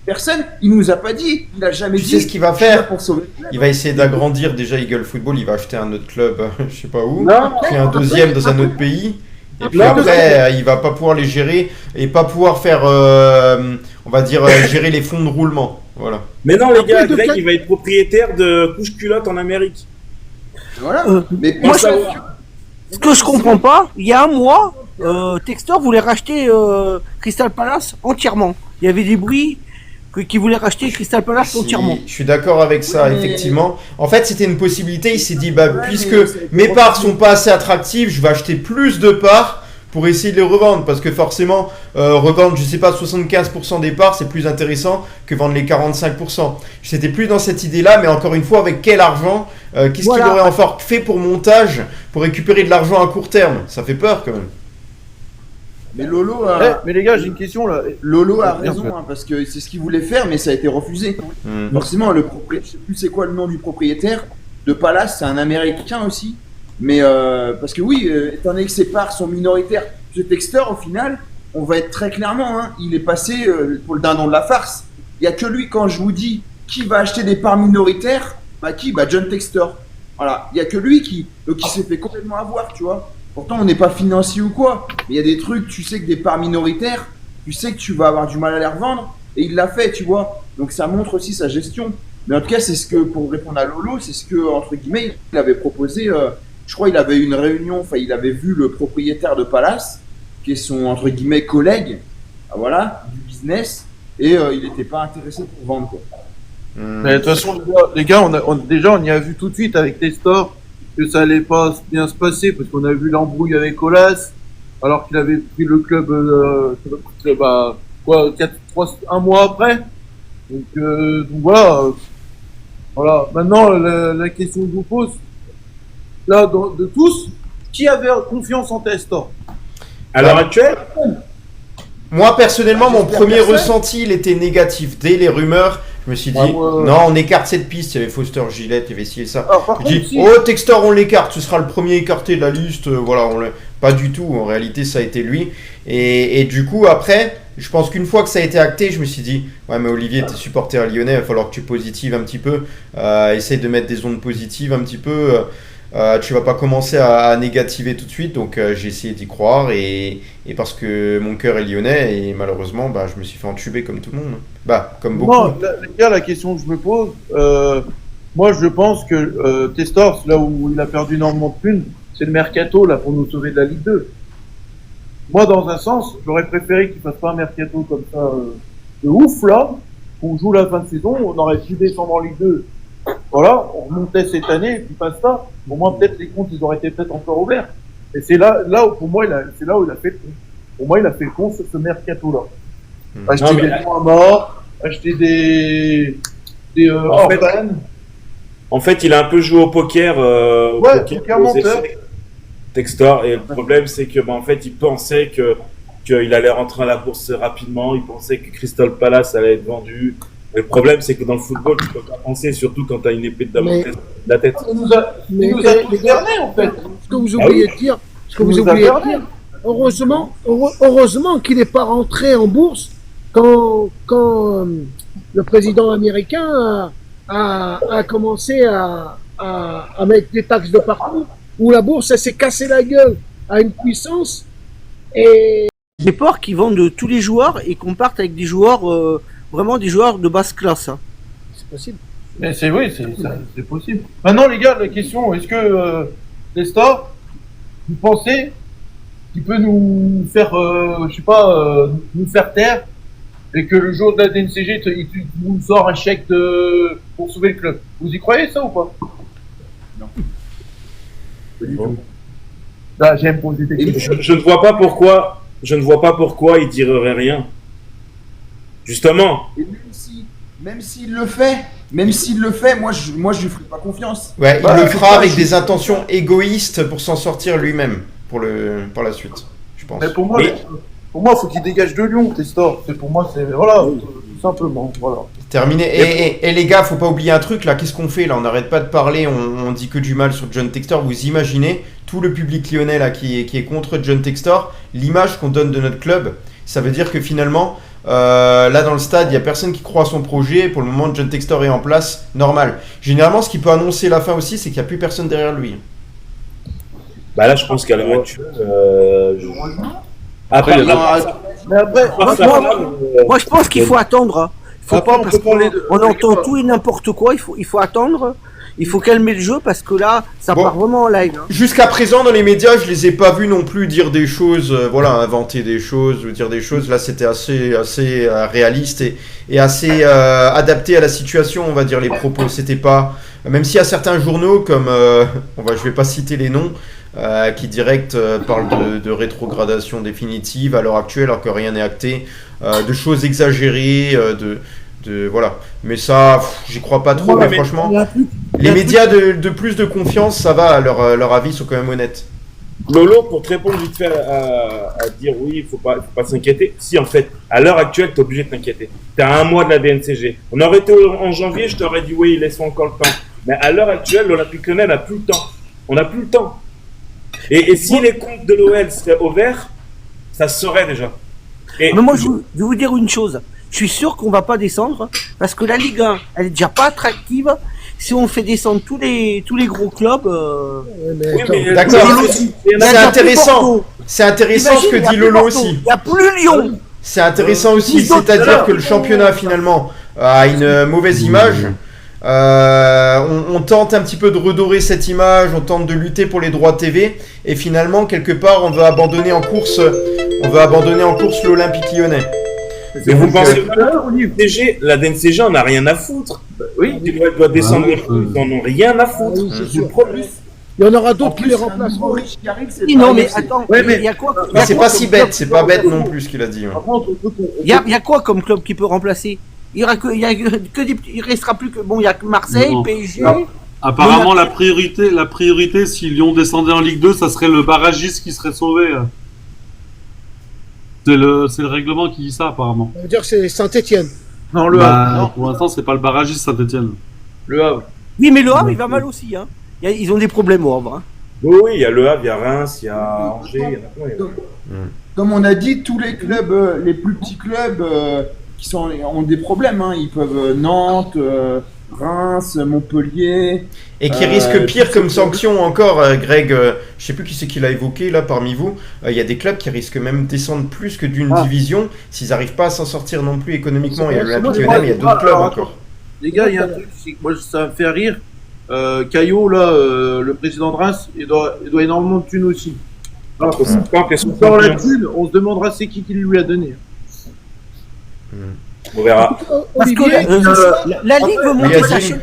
S7: Personne, il nous a pas dit, il a jamais dit.
S4: Tu sais ce qu'il va faire
S7: pour sauver le club.
S4: Il va essayer d'agrandir déjà Eagle Football, il va acheter un autre club, je sais pas où,
S5: Non.
S4: puis un deuxième dans un autre pays. Et puis
S5: Non,
S4: après, il va pas pouvoir les gérer et pas pouvoir faire, on va dire, gérer les fonds de roulement. Voilà.
S8: Mais non, les gars,
S6: Après, de
S8: Greg,
S6: quel-
S8: il va être propriétaire de couche-culotte en Amérique.
S7: Voilà. Mais
S10: moi,
S7: ça,
S10: Ce que je comprends pas, il y a un mois, Textor voulait racheter Crystal Palace entièrement. Il y avait des bruits qui voulaient racheter Crystal Palace
S4: Si,
S10: entièrement.
S4: je suis d'accord avec ça,
S7: Ouais, mais-
S4: effectivement. En fait, c'était une possibilité. Il s'est dit,
S7: Ouais,
S4: puisque
S7: mais c'est-
S4: mes parts sont pas assez attractives, je vais acheter plus de parts pour essayer de les revendre. Parce que forcément, revendre, je sais pas, 75% des parts, c'est plus intéressant que vendre les 45%. J'étais plus dans cette idée-là, mais encore une fois, avec quel argent qu'est-ce
S10: Voilà.
S4: qu'il aurait encore fait pour montage, pour récupérer de l'argent à court terme? Ça fait peur quand même.
S7: mais Lolo
S11: Eh,
S7: a,
S11: mais les gars, j'ai une question là.
S7: Lolo a
S11: Bien
S7: raison,
S11: sûr.
S7: hein, parce que c'est ce qu'il voulait faire, mais ça a été refusé. Forcément, je sais plus c'est quoi le nom du propriétaire de Palace, c'est un Américain aussi. Mais parce que oui, étant donné que ses parts sont minoritaires, ce Textor, au final, on va être très clairement, hein, il est passé pour le dindon de la farce. Il y a que lui, quand je vous dis qui va acheter des parts minoritaires, John Textor. Voilà, il y a que lui qui s'est fait complètement avoir, tu vois. Pourtant, on n'est pas financier ou quoi, mais il y a des trucs, tu sais que des parts minoritaires, tu sais que tu vas avoir du mal à les revendre, et il l'a fait, tu vois. Donc ça montre aussi sa gestion. Mais en tout cas, c'est ce que, pour répondre à Lolo, c'est ce que, entre guillemets, il avait proposé. Je crois il avait eu une réunion, enfin, il avait vu le propriétaire de Palace, qui est son, entre guillemets, collègue, voilà, du business, et il n'était pas intéressé pour vendre, quoi.
S11: Mais de toute façon, les gars, on y a vu tout de suite avec Testor que ça allait pas bien se passer parce qu'on a vu l'embrouille avec Olas, alors qu'il avait pris le club, un mois après. Donc voilà. Voilà. Maintenant, la question que je vous pose, là, de tous, qui avait confiance en Testor?
S8: À l'heure actuelle,
S4: Moi, personnellement, mon
S7: J'espère
S4: premier
S7: personne.
S4: ressenti, il était négatif. Dès les rumeurs, je me suis dit,
S11: Ah, moi,
S4: non, on écarte cette piste. Il y avait Foster Gillette, il y avait ci et ça.
S11: Alors, par
S4: Je
S11: contre,
S4: dis,
S11: si-
S4: oh, Textor, on l'écarte. Ce sera le premier écarté de la liste. Voilà, pas du tout. En réalité, ça a été lui. Et du coup, après, je pense qu'une fois que ça a été acté, je me suis dit, ouais, mais Olivier, t'es supporter lyonnais, il va falloir que tu positives un petit peu. Essaye de mettre des ondes positives un petit peu. Tu vas pas commencer à négativer tout de suite, donc j'ai essayé d'y croire et parce que mon cœur est lyonnais et malheureusement je me suis fait entuber comme tout le monde, comme beaucoup.
S11: Moi, les gars, la question que je me pose, moi je pense que Testor, là où il a perdu énormément de thunes, c'est le mercato là pour nous sauver de la Ligue 2. Moi, dans un sens, j'aurais préféré qu'il fasse pas un mercato comme ça de ouf là, qu'on joue la fin de saison, on aurait pu descendre en Ligue 2. Voilà, on remontait cette année et puis pas ça. Au moins peut-être les comptes ils auraient été peut-être encore ouverts. Et c'est là où pour moi c'est là où il a fait le con. Pour moi il a fait le con sur ce mercato là. Acheter
S8: Non, mais-
S11: des points morts, acheter des
S8: En fait,
S11: orphanes.
S8: en fait, il a un peu joué au poker.
S11: Ouais, poker
S8: aux
S11: menteur.
S8: essais, Textor. Et le problème, c'est que, en fait, il pensait qu'il allait rentrer à la bourse rapidement. Il pensait que Crystal Palace allait être vendu. Et le problème, c'est que dans le football, tu peux pas penser, surtout quand tu as une épée de Damoclès au-dessus de la tête.
S11: Il nous a tous bernés en fait.
S6: Ce que vous
S8: Ah
S6: oubliez
S8: oui.
S6: de dire,
S11: Il nous a bernés.
S6: heureusement qu'il n'est pas rentré en bourse quand le président américain a commencé à mettre des taxes de partout, où la bourse elle s'est cassée la gueule à une puissance et
S10: J'ai peur qu'ils vendent tous les joueurs et qu'on parte avec des joueurs, vraiment des joueurs de basse classe. Hein.
S6: C'est possible.
S11: Mais c'est oui, c'est possible. Maintenant, les gars, la question, est-ce que Testor, vous pensez qu'il peut nous faire, je sais pas, nous faire taire et que le jour de la DNCG, il nous sort un chèque pour sauver le club? Vous y croyez ça ou pas?
S7: Non.
S11: Là, j'aime poser des questions.
S8: Je ne vois pas pourquoi il dirait rien. Justement.
S7: Et même s'il le fait, moi je lui ferai pas confiance.
S4: Ouais, il le fera avec des intentions égoïstes pour s'en sortir lui-même par la suite, je pense.
S11: Mais pour moi, il faut qu'il dégage de Lyon, Testor. Pour moi, c'est voilà, tout simplement, voilà.
S4: Terminé. Et les gars, faut pas oublier un truc là. Qu'est-ce qu'on fait là? On n'arrête pas de parler. On dit que du mal sur John Textor. Vous imaginez tout le public lyonnais là qui est contre John Textor. L'image qu'on donne de notre club, ça veut dire que finalement, là dans le stade, il y a personne qui croit à son projet. Pour le moment, John Textor est en place, normal. Généralement, ce qui peut annoncer la fin aussi, c'est qu'il y a plus personne derrière lui.
S8: Bah là, je pense qu'à l'heure actuelle, après,
S10: moi, je pense qu'il faut attendre. Hein. Faut pas, parce qu'on entend tout et n'importe quoi. Il faut attendre. Il faut calmer le jeu parce que là, ça part vraiment en live. Hein.
S4: Jusqu'à présent, dans les médias, je les ai pas vus non plus dire des choses, inventer des choses ou dire des choses. Là, c'était assez réaliste et assez adapté à la situation, on va dire, les propos. C'était pas, même s'il y a certains journaux comme, je vais pas citer les noms, qui direct parlent de rétrogradation définitive à l'heure actuelle, alors que rien n'est acté, de choses exagérées, voilà. Mais ça, j'y crois pas trop, mais franchement, les médias de plus de confiance, ça va, leur avis sont quand même honnêtes.
S8: Lolo, pour te répondre vite fait à dire oui, il faut pas s'inquiéter. Si, en fait, à l'heure actuelle, t'es obligé de t'inquiéter. T'es à un mois de la DNCG. On aurait été en janvier, je t'aurais dit oui, laisse-moi encore le temps. Mais à l'heure actuelle, l'Olympique Lyonnais n'a plus le temps. On n'a plus le temps. Et si les comptes de l'OL seraient au vert, ça se saurait déjà.
S10: Mais moi, je vais vous dire une chose. Je suis sûr qu'on va pas descendre parce que la Ligue 1, elle est déjà pas attractive. Si on fait descendre tous les gros clubs,
S4: d'accord. C'est intéressant. C'est intéressant ce que dit Lolo aussi.
S10: Il y a plus Lyon.
S4: C'est intéressant aussi, c'est-à-dire que le championnat finalement a une mauvaise image. On tente un petit peu de redorer cette image, on tente de lutter pour les droits TV et finalement quelque part on veut abandonner en course l'Olympique Lyonnais.
S8: Mais vous pensez vraiment la DNCG en a rien à foutre. Oui, elle doit descendre, ils en ont rien à foutre.
S6: Il y en aura d'autres qui les remplaceront.
S10: Non mais attends, il y a quoi?
S4: Mais c'est pas si bête, c'est pas bête non plus ce qu'il a dit.
S10: Il y a quoi comme club qui peut remplacer? Il restera plus que il y a que Marseille, PSG.
S5: Apparemment, la priorité, si Lyon descendait en Ligue 2, ça serait le barragiste qui serait sauvé. C'est le règlement qui dit ça, apparemment.
S6: Ça veut dire que c'est Saint-Etienne.
S11: Non, le Havre. Non.
S5: Pour l'instant, c'est pas le barragiste Saint-Etienne.
S11: Le Havre.
S10: Oui, mais le Havre, il va mal aussi. Hein. Ils ont des problèmes au Havre. Hein.
S8: Oui, il y a le Havre, il y a Reims, il y a Angers, il y en a plein.
S7: Comme on a dit, tous les clubs, les plus petits clubs qui ont des problèmes. Hein. Ils peuvent Nantes, Reims, Montpellier.
S4: Et qui risquent pire comme sanction encore, Greg. Je sais plus qui c'est qui l'a évoqué là parmi vous. Il y a des clubs qui risquent même de descendre plus que d'une division s'ils n'arrivent pas à s'en sortir non plus économiquement. Il y a l'Olympique Lyonnais, mais il y a d'autres clubs encore.
S11: Les gars, il y a un truc, moi ça me fait rire. Caillot, là, le président de Reims, il doit énormément de thunes aussi. Alors, dans la thune, on se demandera c'est qui lui a donné.
S8: On verra.
S10: Parce que la Ligue veut monter sa chaîne.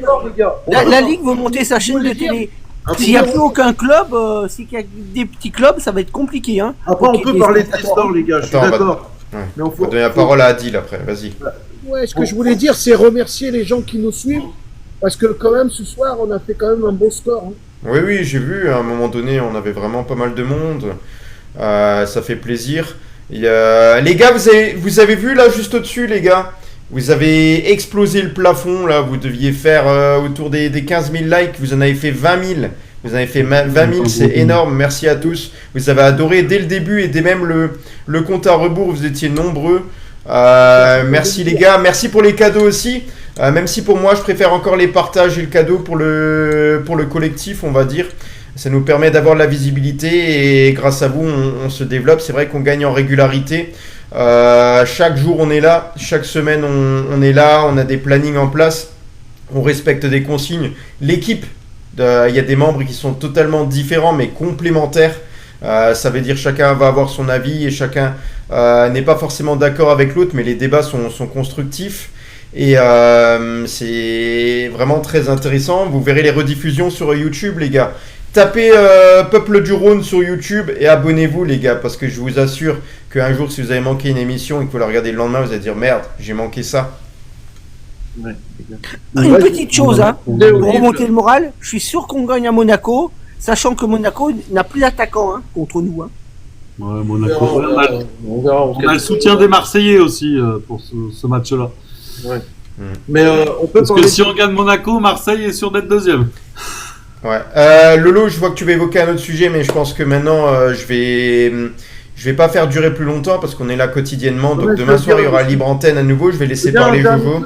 S10: La Ligue veut monter sa chaîne de télé. S'il n'y a plus aucun club, s'il y a des petits clubs, ça va être compliqué. Hein.
S11: Après, on peut parler de Testor, les gars, je suis d'accord.
S4: On va donner la parole à Adil après, vas-y.
S6: Ouais, ce que je voulais dire, c'est remercier les gens qui nous suivent. Parce que quand même, ce soir, on a fait quand même un beau score. Hein.
S4: Oui, j'ai vu, à un moment donné, on avait vraiment pas mal de monde. Ça fait plaisir. Les gars, vous avez vu là, juste au-dessus, les gars, vous avez explosé le plafond, là, vous deviez faire autour des 15 000 likes, vous en avez fait 20 000. Vous en avez fait 20 000, c'est énorme, merci à tous. Vous avez adoré dès le début et dès même le compte à rebours, vous étiez nombreux. Merci les gars, merci pour les cadeaux aussi. Même si pour moi je préfère encore les partages et le cadeau pour le collectif, on va dire. Ça nous permet d'avoir de la visibilité et grâce à vous, on se développe. C'est vrai qu'on gagne en régularité. Chaque jour, on est là. Chaque semaine, on est là. On a des plannings en place. On respecte des consignes. L'équipe, il y a des membres qui sont totalement différents mais complémentaires. Ça veut dire chacun va avoir son avis et chacun n'est pas forcément d'accord avec l'autre, mais les débats sont constructifs. Et c'est vraiment très intéressant. Vous verrez les rediffusions sur YouTube, les gars. Tapez Peuple du Rhône sur YouTube et abonnez-vous, les gars, parce que je vous assure qu'un jour, si vous avez manqué une émission et que vous la regardez le lendemain, vous allez dire merde, j'ai manqué ça.
S11: Ouais.
S10: Une petite chose, hein, pour remonter le moral, je suis sûr qu'on gagne à Monaco, sachant que Monaco n'a plus d'attaquant contre nous. Hein.
S5: Ouais, Monaco.
S11: On verra.
S5: On a le soutien des Marseillais aussi pour ce match-là.
S11: Ouais. Mais on peut
S5: parce que si on gagne Monaco, Marseille est sûr d'être deuxième.
S4: Ouais. Lolo, je vois que tu vas évoquer un autre sujet, mais je pense que maintenant, je vais pas faire durer plus longtemps parce qu'on est là quotidiennement. Donc demain soir, il y aura libre antenne à nouveau. Je vais laisser parler Jojo.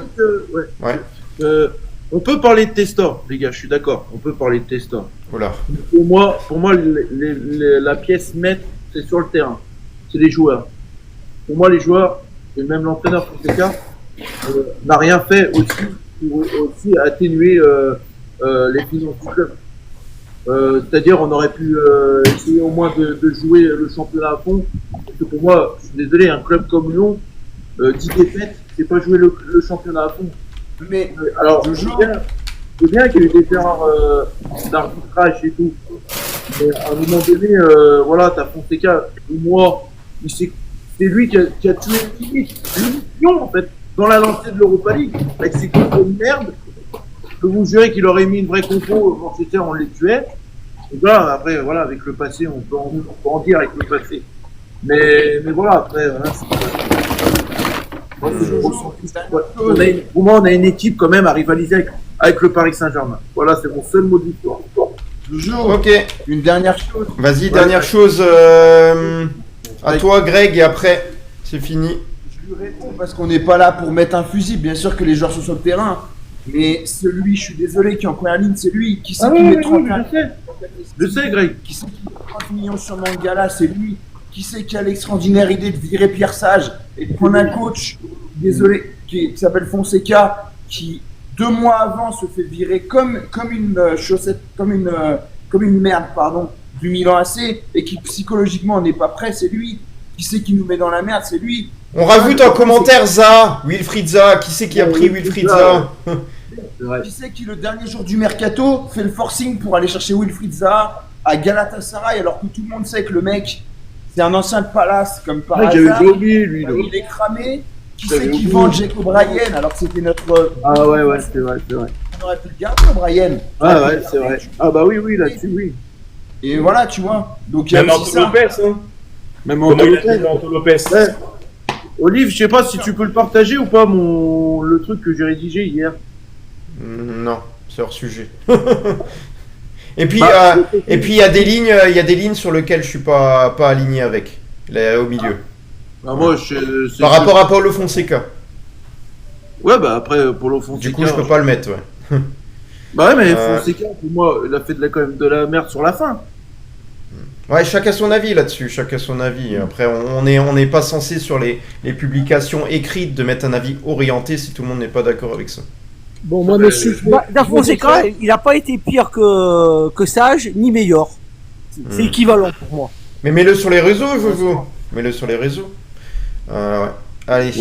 S11: On peut parler de Testor, les gars. Je suis d'accord. On peut parler de Testor.
S4: Voilà.
S11: Pour moi, la pièce maître, c'est sur le terrain. C'est les joueurs. Pour moi, les joueurs et même l'entraîneur Fonseca n'a rien fait aussi pour aussi atténuer les finances du club. C'est-à-dire, on aurait pu essayer au moins de jouer le championnat à fond. Parce que pour moi, je suis désolé, un club comme Lyon, 10 défaites, c'est pas jouer le championnat à fond. Mais alors, je veux bien qu'il y ait eu des erreurs d'arbitrage et tout. Mais à un moment donné, voilà, t'as Fonseca, pour moi, c'est lui qui a tué Lyon, en fait, dans la lancée de l'Europa League, avec ses compos de merde. Je peux vous jurer qu'il aurait mis une vraie compo, Manchester, on les tuait. Et voilà, après, voilà, avec le passé, on peut en dire avec le passé. Mais voilà, après, voilà, pour moi, on a une équipe quand même à rivaliser avec le Paris Saint-Germain. Voilà, c'est mon seul mot de l'histoire.
S7: Toujours.
S4: Ok.
S7: Une dernière chose.
S4: Vas-y, dernière chose. À toi, Greg, et après, c'est fini.
S7: Je lui réponds parce qu'on n'est pas là pour mettre un fusil. Bien sûr que les joueurs sont sur le terrain. Mais celui, je suis désolé, qui est en première ligne, c'est lui. Qui sait qui met 30
S11: Je sais, Greg.
S7: Qui sait qui met 30 millions sur Mangala, c'est lui. Qui sait qui a l'extraordinaire idée de virer Pierre Sage et de prendre un coach, désolé, qui s'appelle Fonseca, qui 2 mois avant se fait virer comme une chaussette, comme une merde, pardon, du Milan AC, et qui psychologiquement n'est pas prêt, c'est lui. Qui sait qui nous met dans la merde, c'est lui.
S4: On rajoute en commentaire Zaha, Wilfried Zaha. Qui c'est qui a pris Wilfried Zaha?
S7: Qui c'est qui le dernier jour du mercato fait le forcing pour aller chercher Wilfried Zaha à Galatasaray, alors que tout le monde sait que le mec c'est un ancien de Palace comme par hasard.
S11: J'avais oublié lui.
S7: Il est cramé. Qui c'est qui vend Jack O'Brien alors que c'était notre.
S11: Ah ouais, c'est vrai.
S7: On aurait pu le garder O'Brien.
S11: Ah ouais, c'est vrai. Ah bah oui, là-dessus, oui.
S7: Et voilà, tu vois. Donc il y a
S8: même
S7: aussi
S8: Anto Lopez, hein.
S11: Même
S8: Anto Lopez.
S11: Ouais. Olive, je sais pas si tu peux le partager ou pas, le truc que j'ai rédigé hier.
S4: Non, c'est hors sujet. Et puis il y a des lignes sur lesquelles je suis pas aligné avec, là, au milieu.
S11: Bah moi,
S4: par rapport à Paulo Fonseca.
S11: Ouais, bah après Paulo Fonseca.
S4: Du coup, je peux pas le mettre, ouais.
S11: Bah ouais, mais Fonseca, pour moi, il a fait quand même de la merde sur la fin.
S4: Ouais, chacun son avis là-dessus, chacun son avis. Après, on n'est pas censé sur les publications écrites de mettre un avis orienté si tout le monde n'est pas d'accord avec ça.
S6: Bon, moi, monsieur.
S10: Fonseca, il n'a pas été pire que Sage, ni meilleur. C'est équivalent pour moi.
S4: Mais mets-le sur les réseaux, Jojo. Mets-le sur les réseaux. Ouais. Allez.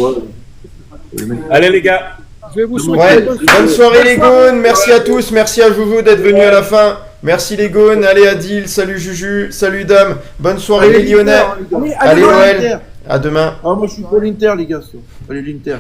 S8: Allez, les gars.
S6: Je vais vous souhaiter
S4: bonne soirée, les Gaunes. Merci à tous. Merci à Jojo d'être venu à la fin. Merci, les Gaunes. Allez, Adil. Salut, Juju. Salut, Dame. Bonne soirée, les Lyonnais. Allez, Noël. À demain.
S11: Ah, moi, je suis pour l'Inter, les gars. Allez, l'Inter.